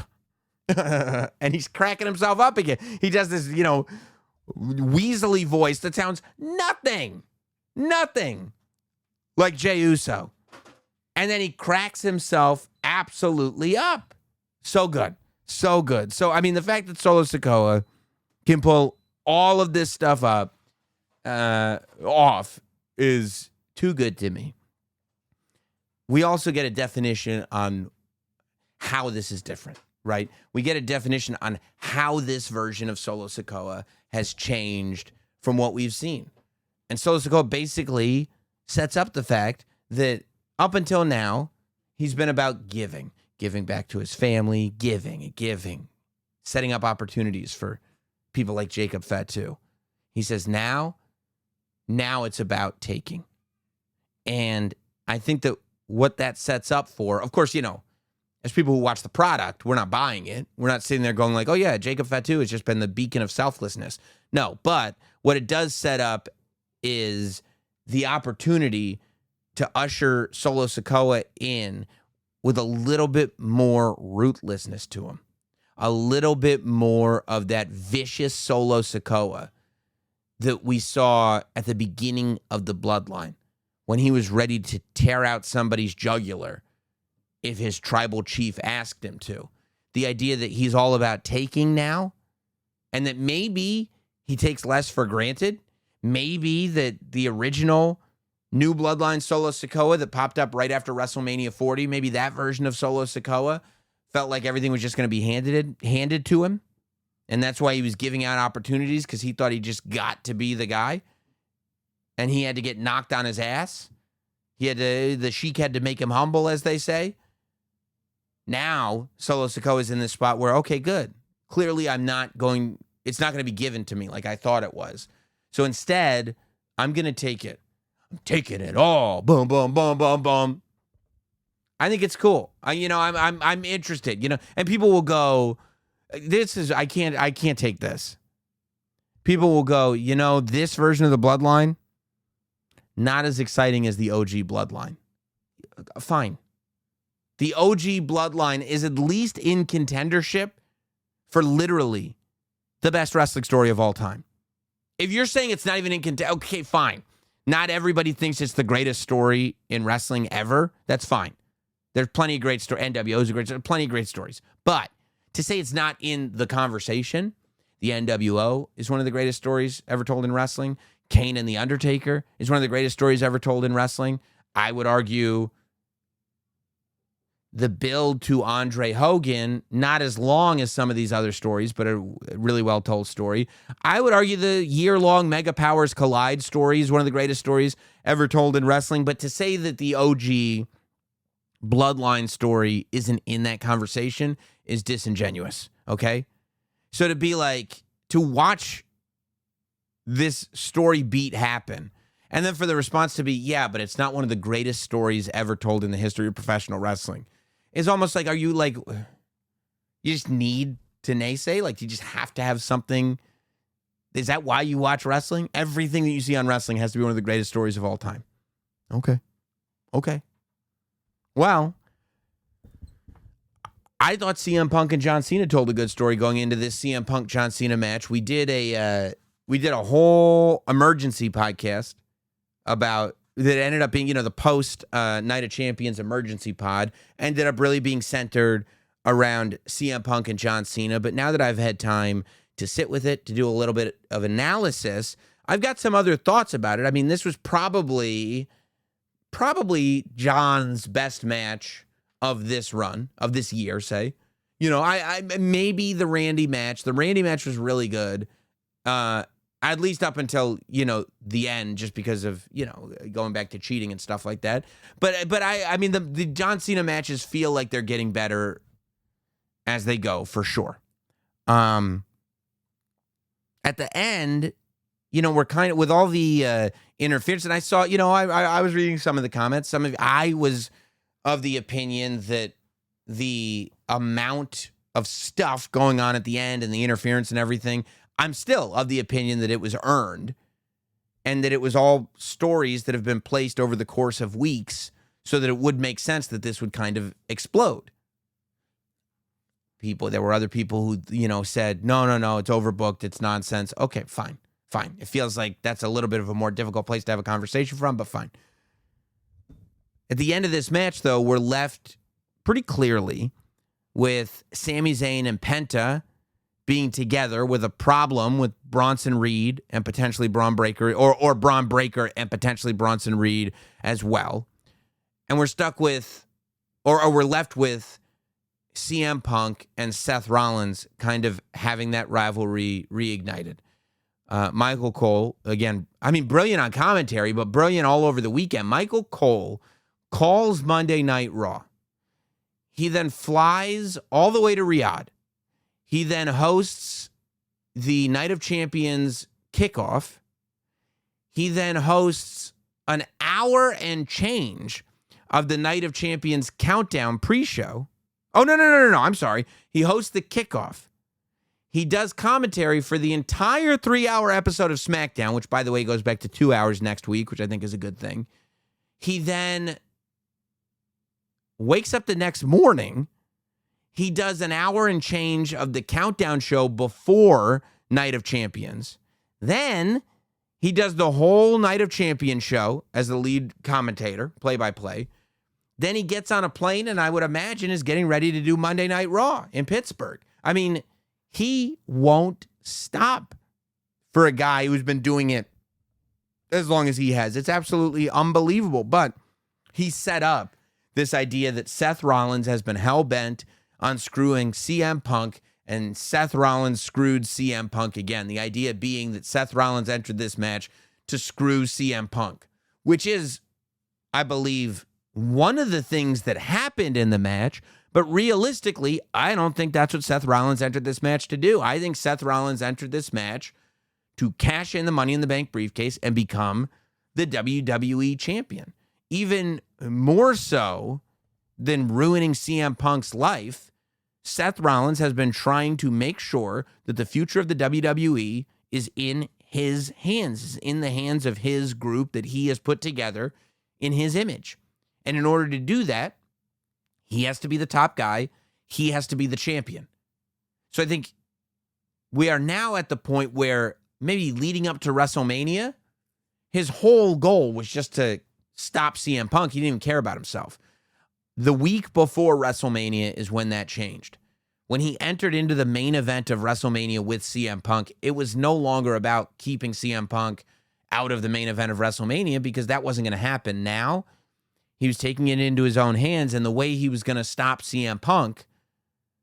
And he's cracking himself up again. He does this, weaselly voice that sounds nothing like Jey Uso. And then he cracks himself absolutely up. So good. So good. So, I mean, the fact that Solo Sikoa can pull all of this stuff up off is too good to me. We also get a definition on how this is different, right? We get a definition on how this version of Solo Sikoa has changed from what we've seen. And Solo Sikoa basically sets up the fact that up until now, he's been about giving back to his family, giving, setting up opportunities for people like Jacob Fatu. He says now it's about taking. And I think that what that sets up for, of course, as people who watch the product, we're not buying it. We're not sitting there going like, oh yeah, Jacob Fatu has just been the beacon of selflessness. No, but what it does set up is the opportunity to usher Solo Sikoa in with a little bit more rootlessness to him. A little bit more of that vicious Solo Sikoa that we saw at the beginning of the Bloodline when he was ready to tear out somebody's jugular if his tribal chief asked him to. The idea that he's all about taking now and that maybe he takes less for granted. Maybe that the original new Bloodline Solo Sikoa that popped up right after WrestleMania 40, maybe that version of Solo Sikoa felt like everything was just going to be handed to him. And that's why he was giving out opportunities, because he thought he just got to be the guy. And he had to get knocked on his ass. The Sheik had to make him humble, as they say. Now, Solo Sikoa is in this spot where, okay, good. Clearly, it's not going to be given to me like I thought it was. So instead, I'm going to take it. I'm taking it all. Boom, boom, boom, boom, boom. I think it's cool. I'm interested, and people will go, I can't take this. People will go, this version of the Bloodline, not as exciting as the OG Bloodline. Fine. The OG Bloodline is at least in contendership for literally the best wrestling story of all time. If you're saying it's not even in contention, okay, fine. Not everybody thinks it's the greatest story in wrestling ever. That's fine. There's plenty of great stories. NWO is a great story. Plenty of great stories. But to say it's not in the conversation, the NWO is one of the greatest stories ever told in wrestling. Kane and The Undertaker is one of the greatest stories ever told in wrestling. I would argue the build to Andre Hogan, not as long as some of these other stories, but a really well-told story. I would argue the year-long Mega Powers Collide story is one of the greatest stories ever told in wrestling. But to say that the OG Bloodline story isn't in that conversation is disingenuous, okay? So to be like, to watch this story beat happen, and then for the response to be, yeah, but it's not one of the greatest stories ever told in the history of professional wrestling, is almost like, are you like, you just need to naysay? Like, you just have to have something? Is that why you watch wrestling? Everything that you see on wrestling has to be one of the greatest stories of all time. Okay. Well, I thought CM Punk and John Cena told a good story going into this CM Punk John Cena match. We did a whole emergency podcast about that ended up being, the post Night of Champions emergency pod, ended up really being centered around CM Punk and John Cena. But now that I've had time to sit with it, to do a little bit of analysis, I've got some other thoughts about it. I mean, this was probably John's best match of this run, of this year, say. I maybe the Randy match. The Randy match was really good. At least up until, the end, just because of, going back to cheating and stuff like that. But I mean, the John Cena matches feel like they're getting better as they go, for sure. At the end, we're kind of, with all the interference, and I saw, I was reading some of the comments. I was of the opinion that the amount of stuff going on at the end and the interference and everything, I'm still of the opinion that it was earned and that it was all stories that have been placed over the course of weeks so that it would make sense that this would kind of explode. There were other people who, said, no, it's overbooked, it's nonsense. Okay, fine. It feels like that's a little bit of a more difficult place to have a conversation from, but fine. At the end of this match, though, we're left pretty clearly with Sami Zayn and Penta being together with a problem with Bronson Reed and potentially Braun Breaker, or Braun Breaker and potentially Bronson Reed as well. And we're stuck with, or we're left with CM Punk and Seth Rollins kind of having that rivalry reignited. Michael Cole, again, brilliant on commentary, but brilliant all over the weekend. Michael Cole calls Monday Night Raw. He then flies all the way to Riyadh. He then hosts the Night of Champions kickoff. He then hosts an hour and change of the Night of Champions countdown pre-show. Oh, no. I'm sorry. He hosts the kickoff. He does commentary for the entire 3-hour episode of SmackDown, which, by the way, goes back to 2 hours next week, which I think is a good thing. He then wakes up the next morning. He does an hour and change of the countdown show before Night of Champions. Then he does the whole Night of Champions show as the lead commentator, play-by-play. Then he gets on a plane and I would imagine is getting ready to do Monday Night Raw in Pittsburgh. He won't stop for a guy who's been doing it as long as he has. It's absolutely unbelievable. But he set up this idea that Seth Rollins has been hell-bent on screwing CM Punk, and Seth Rollins screwed CM Punk again. The idea being that Seth Rollins entered this match to screw CM Punk, which is, I believe, one of the things that happened in the match. But realistically, I don't think that's what Seth Rollins entered this match to do. I think Seth Rollins entered this match to cash in the Money in the Bank briefcase and become the WWE champion. Even more so than ruining CM Punk's life, Seth Rollins has been trying to make sure that the future of the WWE is in his hands, is in the hands of his group that he has put together in his image. And in order to do that, he has to be the top guy. He has to be the champion. So I think we are now at the point where maybe leading up to WrestleMania, his whole goal was just to stop CM Punk. He didn't even care about himself. The week before WrestleMania is when that changed. When he entered into the main event of WrestleMania with CM Punk, it was no longer about keeping CM Punk out of the main event of WrestleMania because that wasn't going to happen. Now, he was taking it into his own hands, and the way he was going to stop CM Punk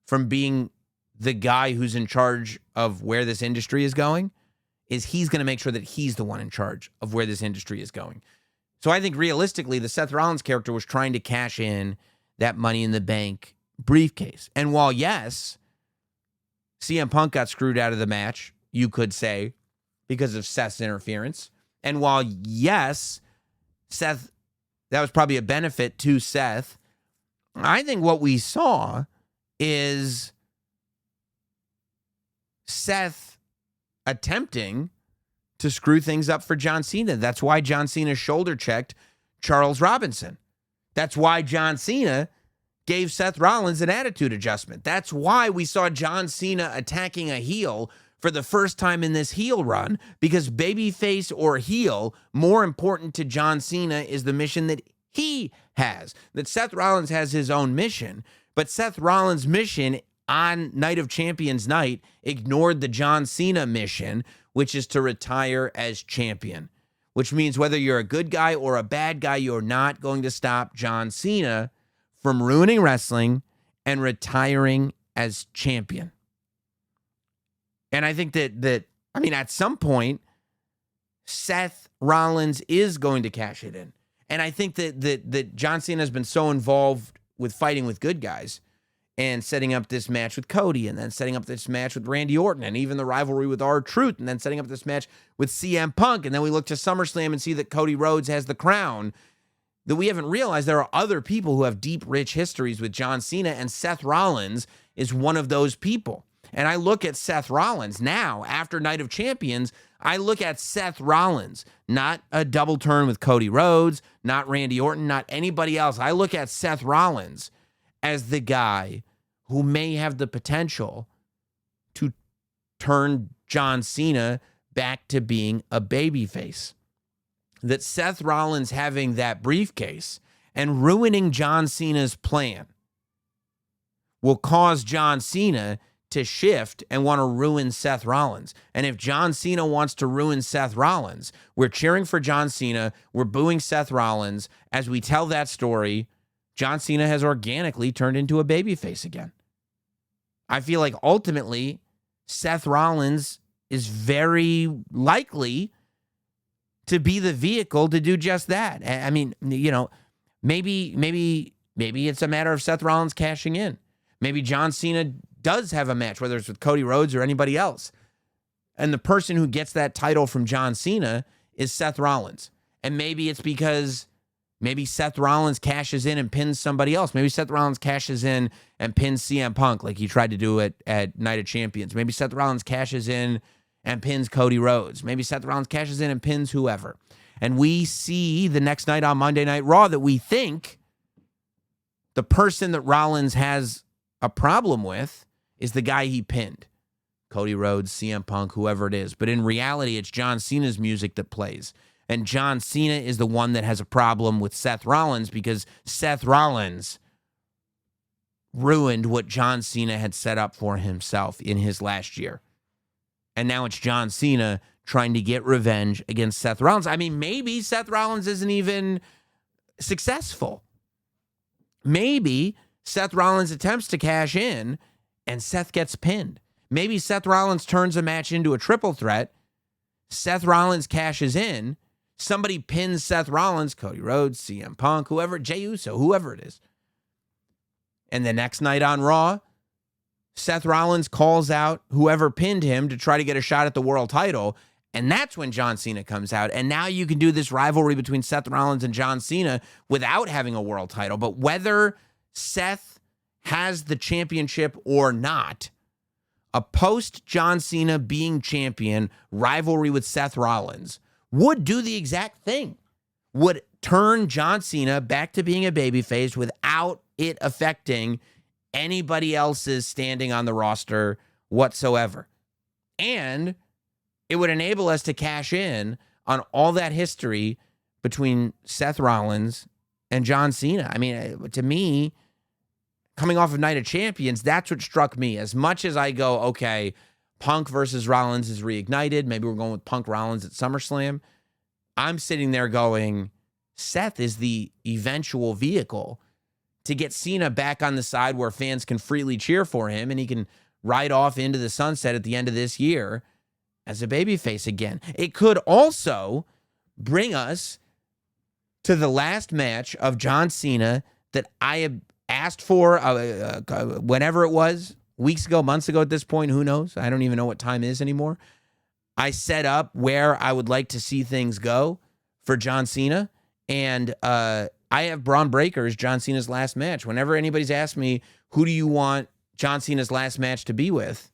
from being the guy who's in charge of where this industry is going is he's going to make sure that he's the one in charge of where this industry is going. So I think realistically, the Seth Rollins character was trying to cash in that Money in the Bank briefcase. And while, yes, CM Punk got screwed out of the match, you could say, because of Seth's interference. And while, yes, Seth, that was probably a benefit to Seth, I think what we saw is Seth attempting to screw things up for John Cena. That's why John Cena shoulder checked Charles Robinson. That's why John Cena gave Seth Rollins an attitude adjustment. That's why we saw John Cena attacking a heel for the first time in this heel run, because babyface or heel, more important to John Cena is the mission that he has. That Seth Rollins has his own mission, but Seth Rollins' mission on Night of Champions night ignored the John Cena mission, which is to retire as champion, which means whether you're a good guy or a bad guy, you're not going to stop John Cena from ruining wrestling and retiring as champion. And I think that at some point, Seth Rollins is going to cash it in. And I think that John Cena has been so involved with fighting with good guys and setting up this match with Cody, and then setting up this match with Randy Orton, and even the rivalry with R-Truth, and then setting up this match with CM Punk. And then we look to SummerSlam and see that Cody Rhodes has the crown, that we haven't realized there are other people who have deep, rich histories with John Cena, and Seth Rollins is one of those people. And I look at Seth Rollins now, after Night of Champions, I look at Seth Rollins, not a double turn with Cody Rhodes, not Randy Orton, not anybody else. I look at Seth Rollins as the guy who may have the potential to turn John Cena back to being a babyface. That Seth Rollins having that briefcase and ruining John Cena's plan will cause John Cena to shift and want to ruin Seth Rollins. And if John Cena wants to ruin Seth Rollins, we're cheering for John Cena, we're booing Seth Rollins. As we tell that story, John Cena has organically turned into a babyface again. I feel like ultimately Seth Rollins is very likely to be the vehicle to do just that. I mean, you know, maybe it's a matter of Seth Rollins cashing in. Maybe John Cena does have a match, whether it's with Cody Rhodes or anybody else, and the person who gets that title from John Cena is Seth Rollins. And maybe it's because maybe Seth Rollins cashes in and pins somebody else. Maybe Seth Rollins cashes in and pins CM Punk like he tried to do it at Night of Champions. Maybe Seth Rollins cashes in and pins Cody Rhodes. Maybe Seth Rollins cashes in and pins whoever. And we see the next night on Monday Night Raw that we think the person that Rollins has a problem with is the guy he pinned. Cody Rhodes, CM Punk, whoever it is. But in reality, it's John Cena's music that plays. And John Cena is the one that has a problem with Seth Rollins because Seth Rollins ruined what John Cena had set up for himself in his last year. And now it's John Cena trying to get revenge against Seth Rollins. I mean, maybe Seth Rollins isn't even successful. Maybe Seth Rollins attempts to cash in and Seth gets pinned. Maybe Seth Rollins turns a match into a triple threat. Seth Rollins cashes in. Somebody pins Seth Rollins, Cody Rhodes, CM Punk, whoever, Jey Uso, whoever it is. And the next night on Raw, Seth Rollins calls out whoever pinned him to try to get a shot at the world title. And that's when John Cena comes out. And now you can do this rivalry between Seth Rollins and John Cena without having a world title. But whether Seth has the championship or not, a post-John Cena being champion rivalry with Seth Rollins would do the exact thing. Would turn John Cena back to being a babyface without it affecting anybody else's standing on the roster whatsoever. And it would enable us to cash in on all that history between Seth Rollins and John Cena. I mean, to me, coming off of Night of Champions, that's what struck me. As much as I go, okay, Punk versus Rollins is reignited. Maybe we're going with Punk Rollins at SummerSlam. I'm sitting there going, Seth is the eventual vehicle to get Cena back on the side where fans can freely cheer for him and he can ride off into the sunset at the end of this year as a babyface again. It could also bring us to the last match of John Cena that I have asked for whenever it was, weeks ago, months ago at this point, who knows? I don't even know what time is anymore. I set up where I would like to see things go for John Cena, and I have Braun Breaker as John Cena's last match. Whenever anybody's asked me, who do you want John Cena's last match to be with,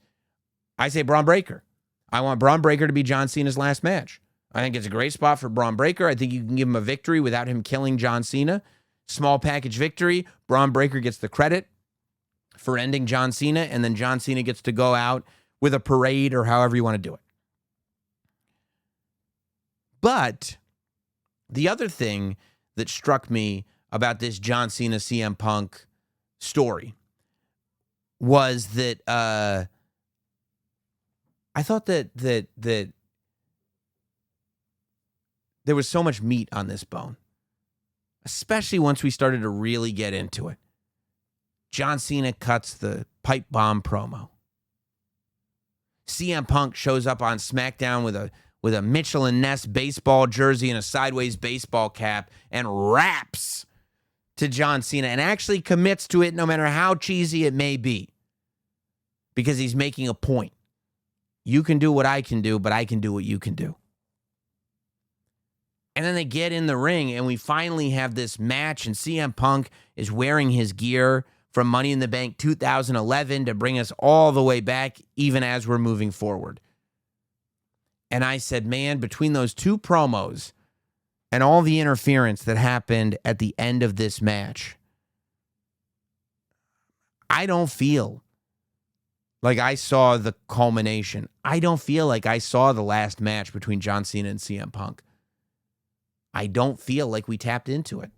I say Braun Breaker. I want Braun Breaker to be John Cena's last match. I think it's a great spot for Braun Breaker. I think you can give him a victory without him killing John Cena. Small package victory. Braun Breaker gets the credit for ending John Cena, and then John Cena gets to go out with a parade or however you want to do it. But the other thing that struck me about this John Cena CM Punk story was that I thought that there was so much meat on this bone, especially once we started to really get into it. John Cena cuts the pipe bomb promo. CM Punk shows up on SmackDown with with a Mitchell and Ness baseball jersey and a sideways baseball cap and raps to John Cena and actually commits to it no matter how cheesy it may be, because he's making a point. You can do what I can do, but I can do what you can do. And then they get in the ring, and we finally have this match, and CM Punk is wearing his gear from Money in the Bank 2011 to bring us all the way back, even as we're moving forward. And I said, man, between those two promos and all the interference that happened at the end of this match, I don't feel like I saw the culmination. I don't feel like I saw the last match between John Cena and CM Punk. I don't feel like we tapped into it.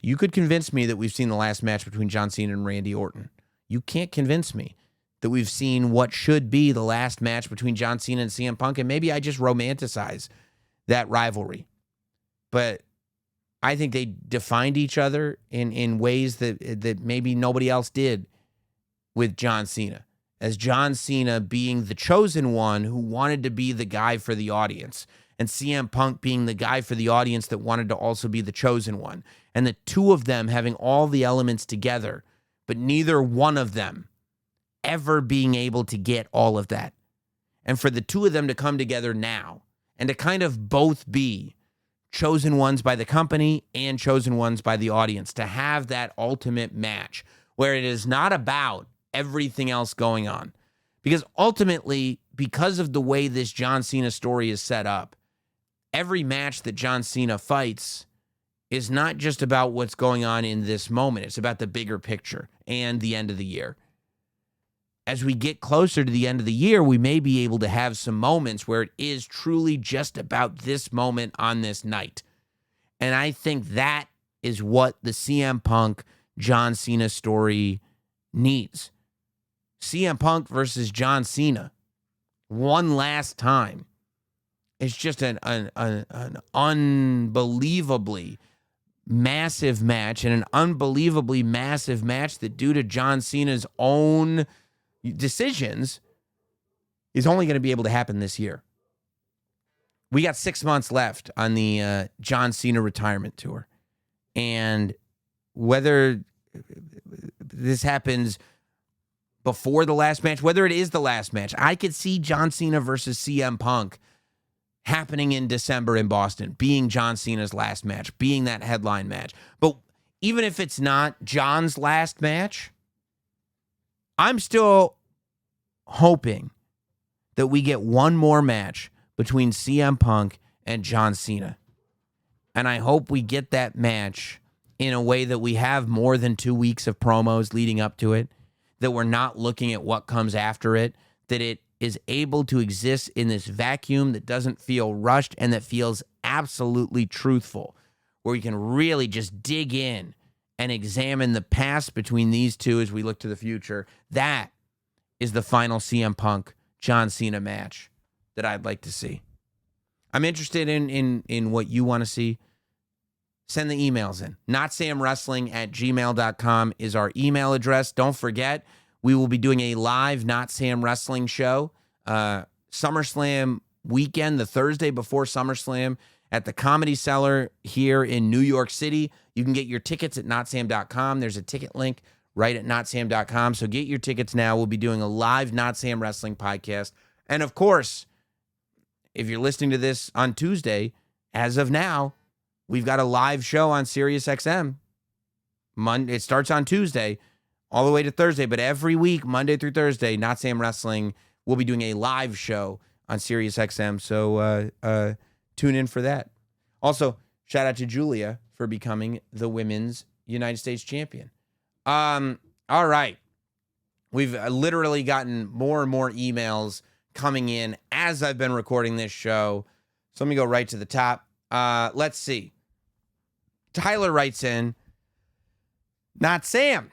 You could convince me that we've seen the last match between John Cena and Randy Orton. You can't convince me that we've seen what should be the last match between John Cena and CM Punk, and maybe I just romanticize that rivalry. But I think they defined each other in ways that maybe nobody else did with John Cena. As John Cena being the chosen one who wanted to be the guy for the audience, and CM Punk being the guy for the audience that wanted to also be the chosen one. And the two of them having all the elements together, but neither one of them ever being able to get all of that. And for the two of them to come together now and to kind of both be chosen ones by the company and chosen ones by the audience, to have that ultimate match where it is not about everything else going on. Because ultimately, because of the way this John Cena story is set up, every match that John Cena fights is not just about what's going on in this moment. It's about the bigger picture and the end of the year. As we get closer to the end of the year, we may be able to have some moments where it is truly just about this moment on this night. And I think that is what the CM Punk John Cena story needs. CM Punk versus John Cena one last time. It's just an unbelievably massive match, and an unbelievably massive match that, due to John Cena's own decisions, is only going to be able to happen this year. We got 6 months left on the John Cena retirement tour. And whether this happens before the last match, whether it is the last match, I could see John Cena versus CM Punk happening in December in Boston, being John Cena's last match, being that headline match. But even if it's not John's last match, I'm still hoping that we get one more match between CM Punk and John Cena. And I hope we get that match in a way that we have more than 2 weeks of promos leading up to it, that we're not looking at what comes after it, that it is able to exist in this vacuum that doesn't feel rushed and that feels absolutely truthful, where you can really just dig in and examine the past between these two as we look to the future. That is the final CM Punk John Cena match that I'd like to see. I'm interested in what you want to see. Send the emails in. NotSamWrestling@gmail.com is our email address. Don't forget, we will be doing a live Not Sam Wrestling show, SummerSlam weekend, the Thursday before SummerSlam, at the Comedy Cellar here in New York City. You can get your tickets at notsam.com. There's a ticket link right at notsam.com. So get your tickets now. We'll be doing a live Not Sam Wrestling podcast. And of course, if you're listening to this on Tuesday, as of now, we've got a live show on SiriusXM. It starts on Tuesday all the way to Thursday, but every week, Monday through Thursday, Not Sam Wrestling will be doing a live show on SiriusXM. So tune in for that. Also, shout out to Julia for becoming the Women's United States Champion. All right. We've literally gotten more and more emails coming in as I've been recording this show. So let me go right to the top. Let's see. Tyler writes in, Not Sam,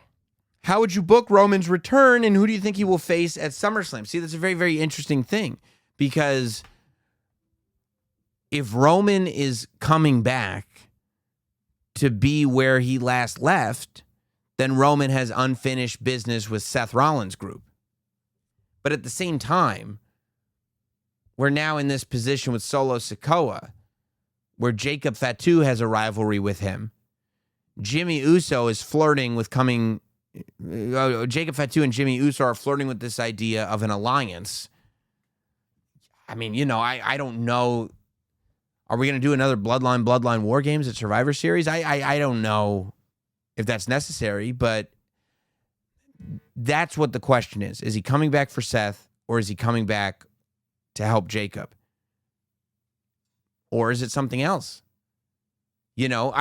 how would you book Roman's return, and who do you think he will face at SummerSlam? See, that's a very, very interesting thing, because if Roman is coming back to be where he last left, then Roman has unfinished business with Seth Rollins' group. But at the same time, we're now in this position with Solo Sikoa, where Jacob Fatu has a rivalry with him. Jimmy Uso is flirting with coming. Jacob Fatu and Jimmy Uso are flirting with this idea of an alliance. I mean, I don't know. Are we going to do another Bloodline War Games at Survivor Series? I don't know if that's necessary, but that's what the question is. Is he coming back for Seth, or is he coming back to help Jacob? Or is it something else? You know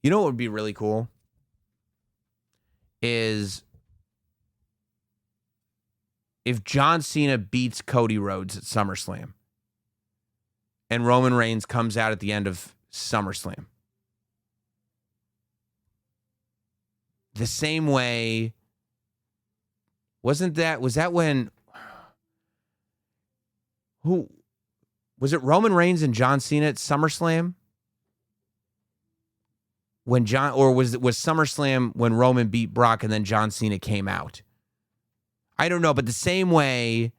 what would be really cool is if John Cena beats Cody Rhodes at SummerSlam and Roman Reigns comes out at the end of SummerSlam. The same way, was that when, who, was it Roman Reigns and John Cena at SummerSlam? Or was SummerSlam when Roman beat Brock and then John Cena came out? I don't know, but the same way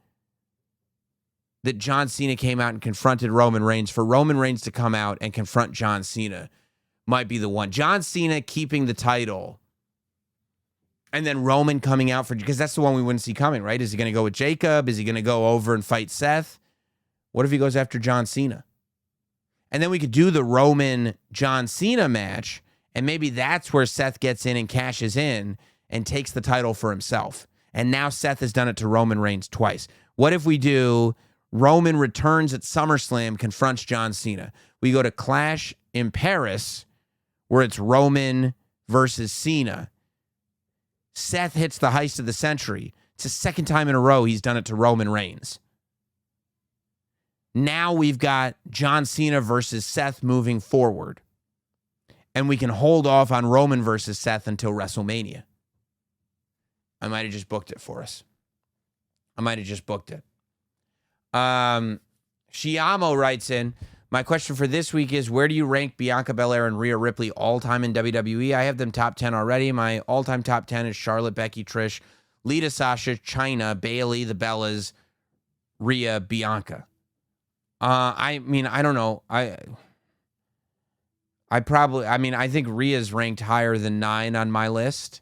that John Cena came out and confronted Roman Reigns, for Roman Reigns to come out and confront John Cena might be the one. John Cena keeping the title and then Roman coming out because that's the one we wouldn't see coming, right? Is he going to go with Jacob? Is he going to go over and fight Seth? What if he goes after John Cena? And then we could do the Roman-John Cena match, and maybe that's where Seth gets in and cashes in and takes the title for himself. And now Seth has done it to Roman Reigns twice. What if we do Roman returns at SummerSlam, confronts John Cena? We go to Clash in Paris, where it's Roman versus Cena. Seth hits the heist of the century. It's the second time in a row he's done it to Roman Reigns. Now we've got John Cena versus Seth moving forward. And we can hold off on Roman versus Seth until WrestleMania. I might have just booked it for us. Shiamo writes in, my question for this week is, where do you rank Bianca Belair and Rhea Ripley all-time in WWE? I have them top 10 already. My all-time top 10 is Charlotte, Becky, Trish, Lita, Sasha, Chyna, Bayley, the Bellas, Rhea, Bianca. I don't know. I think Rhea's ranked higher than 9 on my list.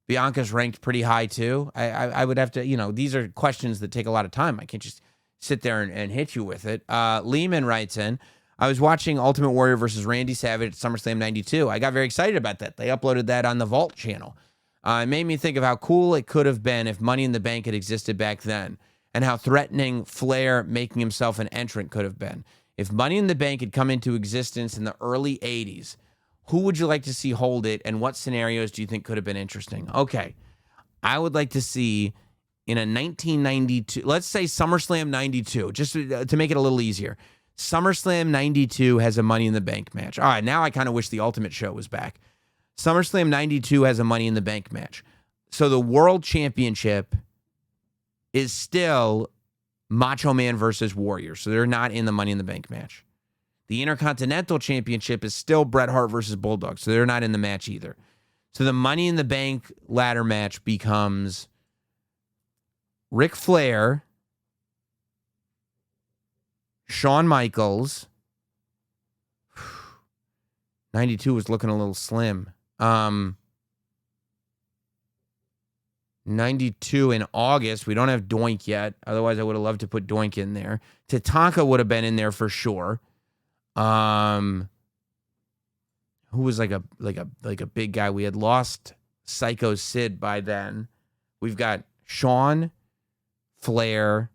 Bianca's ranked pretty high too. I would have to, these are questions that take a lot of time. I can't just sit there and hit you with it. Lehman writes in, I was watching Ultimate Warrior versus Randy Savage at SummerSlam 92. I got very excited about that. They uploaded that on the Vault channel. It made me think of how cool it could have been if Money in the Bank had existed back then, and how threatening Flair making himself an entrant could have been. If Money in the Bank had come into existence in the early 80s, who would you like to see hold it, and what scenarios do you think could have been interesting? Okay, I would like to see in a 1992, let's say SummerSlam 92, just to make it a little easier. SummerSlam 92 has a Money in the Bank match. All right, now I kind of wish the Ultimate Show was back. SummerSlam 92 has a Money in the Bank match. So the World Championship is still Macho Man versus Warrior. So they're not in the Money in the Bank match. The Intercontinental Championship is still Bret Hart versus Bulldog. So they're not in the match either. So the Money in the Bank ladder match becomes Ric Flair, Shawn Michaels. 92 was looking a little slim. 92 in August. We don't have Doink yet. Otherwise, I would have loved to put Doink in there. Tatanka would have been in there for sure. Who was like a big guy? We had lost Psycho Sid by then. We've got Shawn, Flair,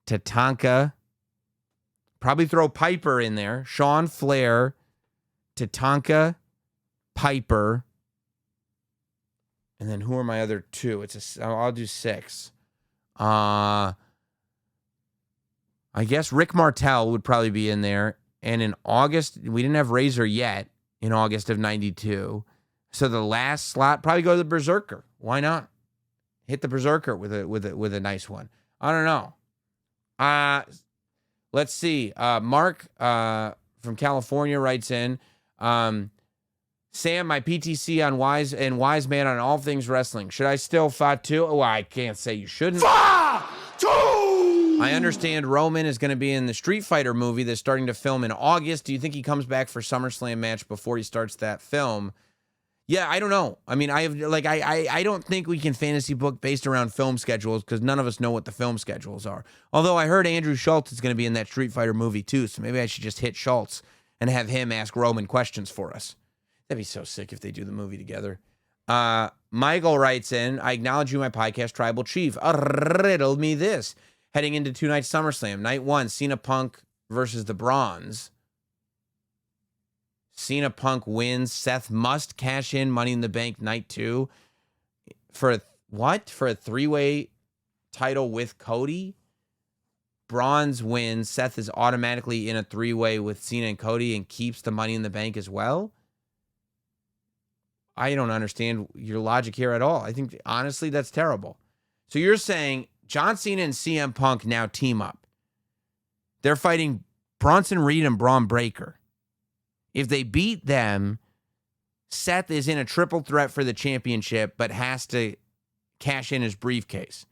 Tatanka. Probably throw Piper in there. Shawn, Flair, Tatanka, Piper. And then who are my other two? I'll do 6. I guess Rick Martel would probably be in there. And in August, we didn't have Razor yet in August of 92. So the last slot, probably go to the Berserker. Why not? Hit the Berserker with a nice one. I don't know. Let's see. Mark from California writes in, Sam, my PTC on Wise and Wise Man on all things wrestling. Should I still Fatu? Oh, I can't say you shouldn't. Fatu! I understand Roman is going to be in the Street Fighter movie that's starting to film in August. Do you think he comes back for SummerSlam match before he starts that film? Yeah, I don't know. I mean, I don't think we can fantasy book based around film schedules because none of us know what the film schedules are. Although I heard Andrew Schultz is going to be in that Street Fighter movie too, so maybe I should just hit Schultz and have him ask Roman questions for us. That'd be so sick if they do the movie together. Michael writes in, I acknowledge you, my podcast tribal chief. Riddle me this. Heading into 2 night SummerSlam. Night 1, Cena Punk versus the Bronze. Cena Punk wins. Seth must cash in Money in the Bank night 2. For a 3-way title with Cody? Bronze wins. Seth is automatically in a 3-way with Cena and Cody and keeps the Money in the Bank as well? I don't understand your logic here at all. I think, honestly, that's terrible. So you're saying John Cena and CM Punk now team up. They're fighting Bronson Reed and Braun Breaker. If they beat them, Seth is in a triple threat for the championship, but has to cash in his briefcase.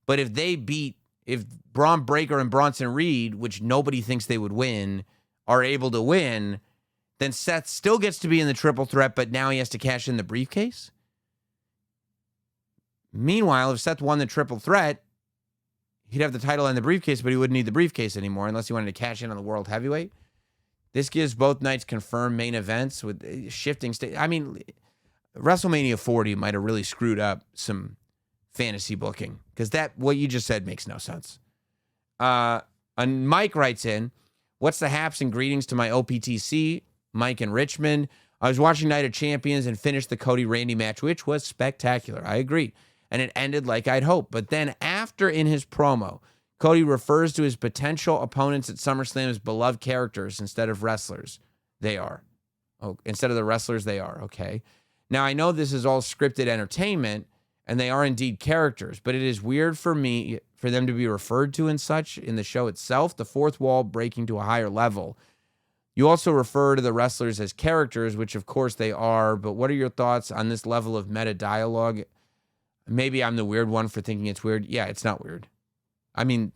But if Braun Breaker and Bronson Reed, which nobody thinks they would win, are able to win, then Seth still gets to be in the triple threat, but now he has to cash in the briefcase? Meanwhile, if Seth won the triple threat, he'd have the title and the briefcase, but he wouldn't need the briefcase anymore unless he wanted to cash in on the World Heavyweight. This gives both nights confirmed main events with shifting state. I mean, WrestleMania 40 might have really screwed up some fantasy booking because what you just said makes no sense. And Mike writes in, what's the haps and greetings to my OPTC? Mike in Richmond. I was watching Night of Champions and finished the Cody Randy match, which was spectacular. I agree. And it ended like I'd hoped. But then after in his promo, Cody refers to his potential opponents at SummerSlam as beloved characters instead of wrestlers. They are. Oh, instead of the wrestlers, they are. Okay. Now, I know this is all scripted entertainment, and they are indeed characters, but it is weird for me for them to be referred to and such in the show itself, the fourth wall breaking to a higher level. You also refer to the wrestlers as characters, which of course they are, but what are your thoughts on this level of meta dialogue? Maybe I'm the weird one for thinking it's weird. Yeah, it's not weird. I mean,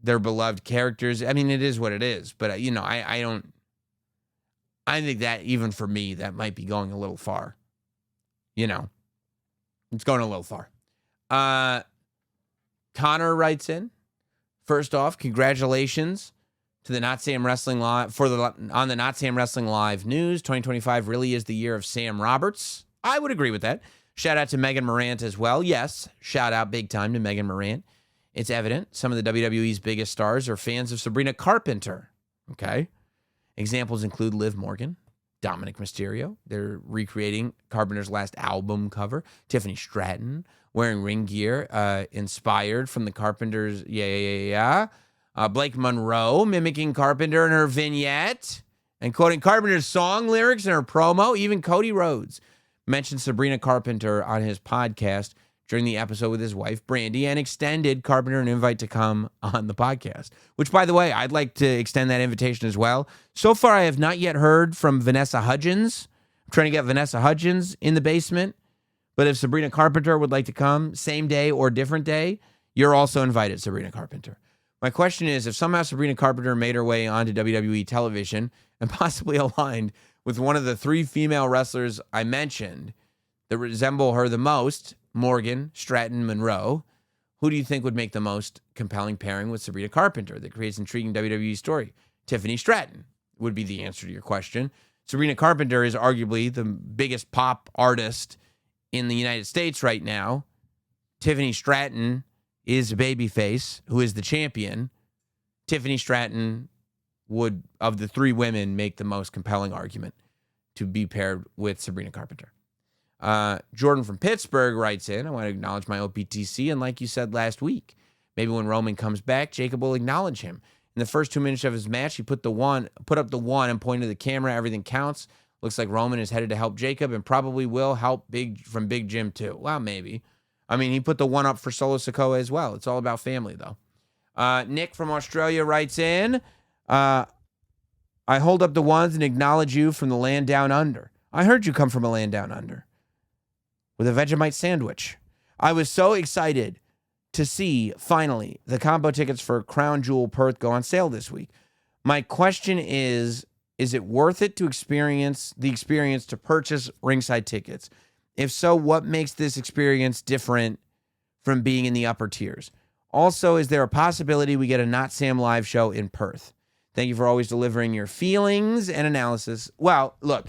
they're beloved characters. I mean, it is what it is, but I think that even for me, that might be going a little far. It's going a little far. Connor writes in, first off, congratulations to the Notsam Wrestling Live on the Notsam Wrestling Live news. 2025 really is the year of Sam Roberts. I would agree with that. Shout out to Megan Morant as well. Yes, shout out big time to Megan Morant. It's evident some of the WWE's biggest stars are fans of Sabrina Carpenter. Okay. Examples include Liv Morgan, Dominic Mysterio. They're recreating Carpenter's last album cover. Tiffany Stratton wearing ring gear inspired from the Carpenter's Blake Monroe mimicking Carpenter in her vignette and quoting Carpenter's song lyrics in her promo. Even Cody Rhodes mentioned Sabrina Carpenter on his podcast during the episode with his wife, Brandy, and extended Carpenter an invite to come on the podcast, which, by the way, I'd like to extend that invitation as well. So far, I have not yet heard from Vanessa Hudgens. I'm trying to get Vanessa Hudgens in the basement, but if Sabrina Carpenter would like to come, same day or different day, you're also invited, Sabrina Carpenter. My question is, if somehow Sabrina Carpenter made her way onto WWE television and possibly aligned with one of the 3 female wrestlers I mentioned that resemble her the most, Morgan, Stratton, Monroe, who do you think would make the most compelling pairing with Sabrina Carpenter that creates intriguing WWE story? Tiffany Stratton would be the answer to your question. Sabrina Carpenter is arguably the biggest pop artist in the United States right now. Tiffany Stratton is a babyface who is the champion. Tiffany Stratton would, of the 3 women, make the most compelling argument to be paired with Sabrina Carpenter. Jordan from Pittsburgh writes in, I want to acknowledge my OPTC, and like you said last week, maybe when Roman comes back, Jacob will acknowledge him. In the first 2 minutes of his match, he put up the one and pointed to the camera. Everything counts. Looks like Roman is headed to help Jacob and probably will help Big Jim too. Well, maybe. I mean, he put the one up for Solo Sikoa as well. It's all about family, though. Nick from Australia writes in, I hold up the wands and acknowledge you from the land down under. I heard you come from a land down under with a Vegemite sandwich. I was so excited to see, finally, the combo tickets for Crown Jewel Perth go on sale this week. My question is it worth it to experience to purchase ringside tickets? If so, what makes this experience different from being in the upper tiers? Also, is there a possibility we get a Not Sam live show in Perth? Thank you for always delivering your feelings and analysis. Well, look,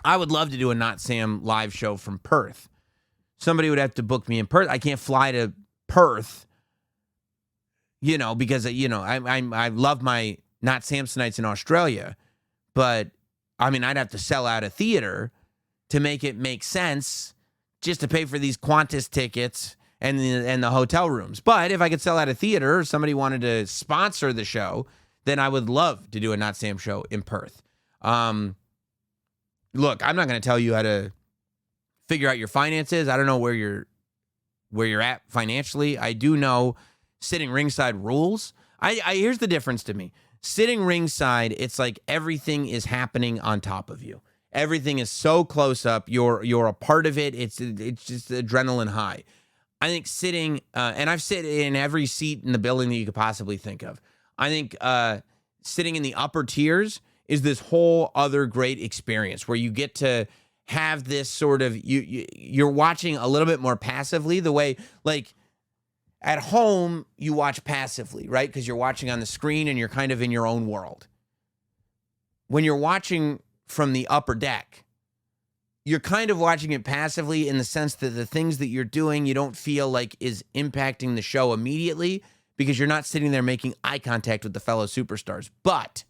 I would love to do a Not Sam live show from Perth. Somebody would have to book me in Perth. I can't fly to Perth, because, I love my Not Samsonites in Australia, but, I'd have to sell out a theater to make it make sense just to pay for these Qantas tickets and the hotel rooms. But if I could sell out a theater or somebody wanted to sponsor the show, then I would love to do a Not Sam show in Perth. Look, I'm not going to tell you how to figure out your finances. I don't know where you're at financially. I do know sitting ringside rules. Here's the difference to me. Sitting ringside, it's like everything is happening on top of you. Everything is so close up. You're a part of it. It's just adrenaline high. I think sitting, and I've sat in every seat in the building that you could possibly think of. I think sitting in the upper tiers is this whole other great experience where you get to have this sort of, you're watching a little bit more passively, the way, like, at home, you watch passively, right? Because you're watching on the screen and you're kind of in your own world. When you're watching from the upper deck, you're kind of watching it passively in the sense that the things that you're doing, you don't feel like is impacting the show immediately because you're not sitting there making eye contact with the fellow superstars. But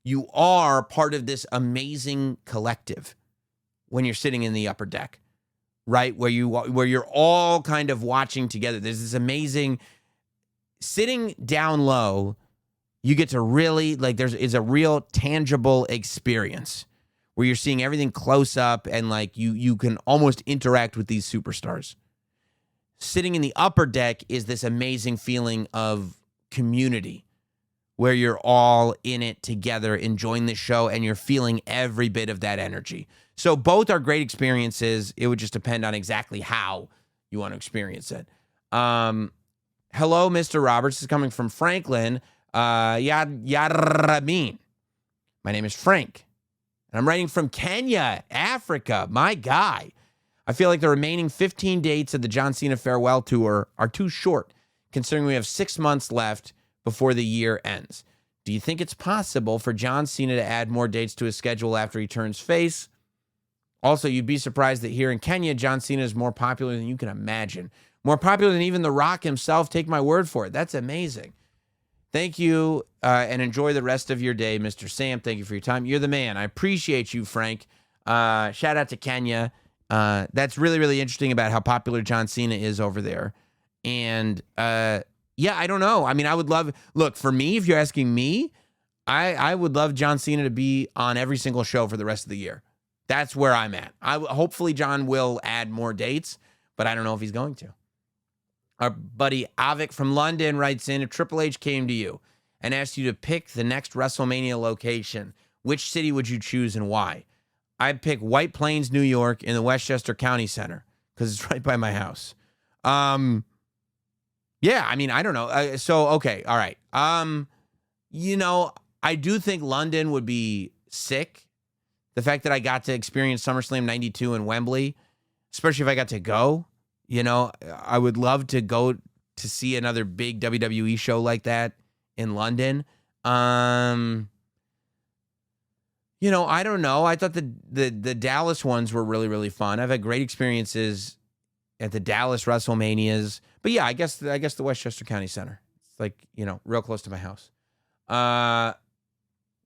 you are part of this amazing collective when you're sitting in the upper deck, right? Where you're all kind of watching together. There's this amazing sitting down low. You get to really, like, is a real tangible experience where you're seeing everything close up and, like, you can almost interact with these superstars. Sitting in the upper deck is this amazing feeling of community where you're all in it together, enjoying the show, and you're feeling every bit of that energy. So both are great experiences. It would just depend on exactly how you want to experience it. Hello, Mr. Roberts. This is coming from Franklin. Yarabin. My name is Frank, and I'm writing from Kenya, Africa. My guy. I feel like the remaining 15 dates of the John Cena Farewell Tour are too short, considering we have 6 months left before the year ends. Do you think it's possible for John Cena to add more dates to his schedule after he turns face? Also, you'd be surprised that here in Kenya, John Cena is more popular than you can imagine. More popular than even The Rock himself. Take my word for it. That's amazing. Thank you, and enjoy the rest of your day, Mr. Sam. Thank you for your time. You're the man. I appreciate you, Frank. Shout out to Kenya. That's really, really interesting about how popular John Cena is over there. And, yeah, I don't know. I would love, look, for me, if you're asking me, I would love John Cena to be on every single show for the rest of the year. That's where I'm at. Hopefully John will add more dates, but I don't know if he's going to. Our buddy Avik from London writes in, if Triple H came to you and asked you to pick the next WrestleMania location, which city would you choose and why? I'd pick White Plains, New York in the Westchester County Center because it's right by my house. Yeah, I don't know. Okay, all right. I do think London would be sick. The fact that I got to experience SummerSlam 92 in Wembley, especially if I got to go, I would love to go to see another big WWE show like that in London. I don't know. I thought the Dallas ones were really, really fun. I've had great experiences at the Dallas WrestleManias. But yeah, I guess the Westchester County Center. It's like, real close to my house.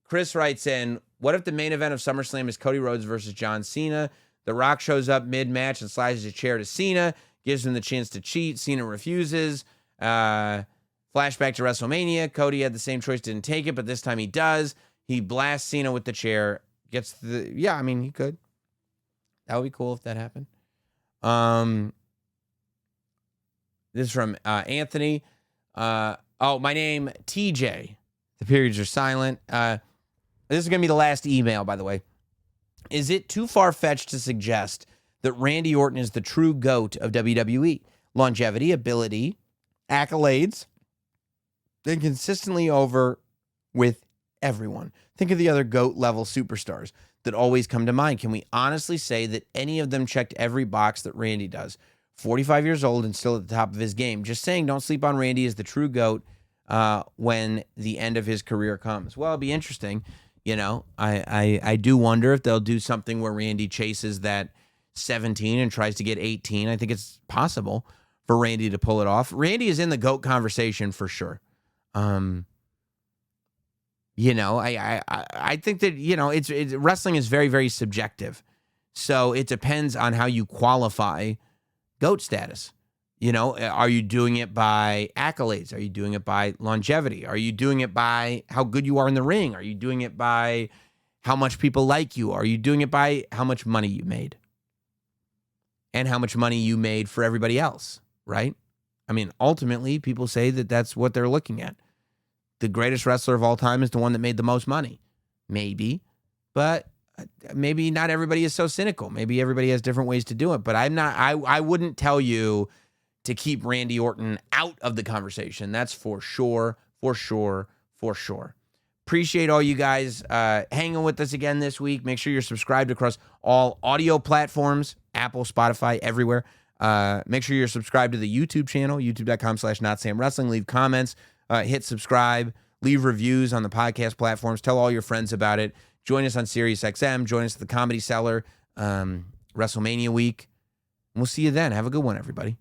Chris writes in, what if the main event of SummerSlam is Cody Rhodes versus John Cena? The Rock shows up mid-match and slides his chair to Cena, gives him the chance to cheat. Cena refuses. Flashback to WrestleMania. Cody had the same choice, didn't take it, but this time he does. He blasts Cena with the chair. He could. That would be cool if that happened. This is from Anthony. My name, TJ. The periods are silent. This is going to be the last email, by the way. Is it too far-fetched to suggest that Randy Orton is the true GOAT of WWE? Longevity, ability, accolades, and consistently over with everyone. Think of the other GOAT-level superstars that always come to mind. Can we honestly say that any of them checked every box that Randy does? 45 years old and still at the top of his game. Just saying, don't sleep on Randy as the true GOAT when the end of his career comes. Well, it'll be interesting. You know, I do wonder if they'll do something where Randy chases that 17 and tries to get 18. I think it's possible for Randy to pull it off. Randy is in the GOAT conversation for sure. You know, I think that, you know, it's wrestling is very, very subjective. So it depends on how you qualify GOAT status. You know, are you doing it by accolades? Are you doing it by longevity? Are you doing it by how good you are in the ring? Are you doing it by how much people like you? Are you doing it by how much money you made? And how much money you made for everybody else, right? I mean, ultimately, people say that that's what they're looking at. The greatest wrestler of all time is the one that made the most money. Maybe, but maybe not everybody is so cynical. Maybe everybody has different ways to do it, but I wouldn't tell you to keep Randy Orton out of the conversation. That's for sure, for sure, for sure. Appreciate all you guys hanging with us again this week. Make sure you're subscribed across all audio platforms, Apple, Spotify, everywhere. Make sure you're subscribed to the YouTube channel, youtube.com/NotSamWrestling. Leave comments, hit subscribe, leave reviews on the podcast platforms. Tell all your friends about it. Join us on SiriusXM. Join us at the Comedy Cellar WrestleMania week. And we'll see you then. Have a good one, everybody.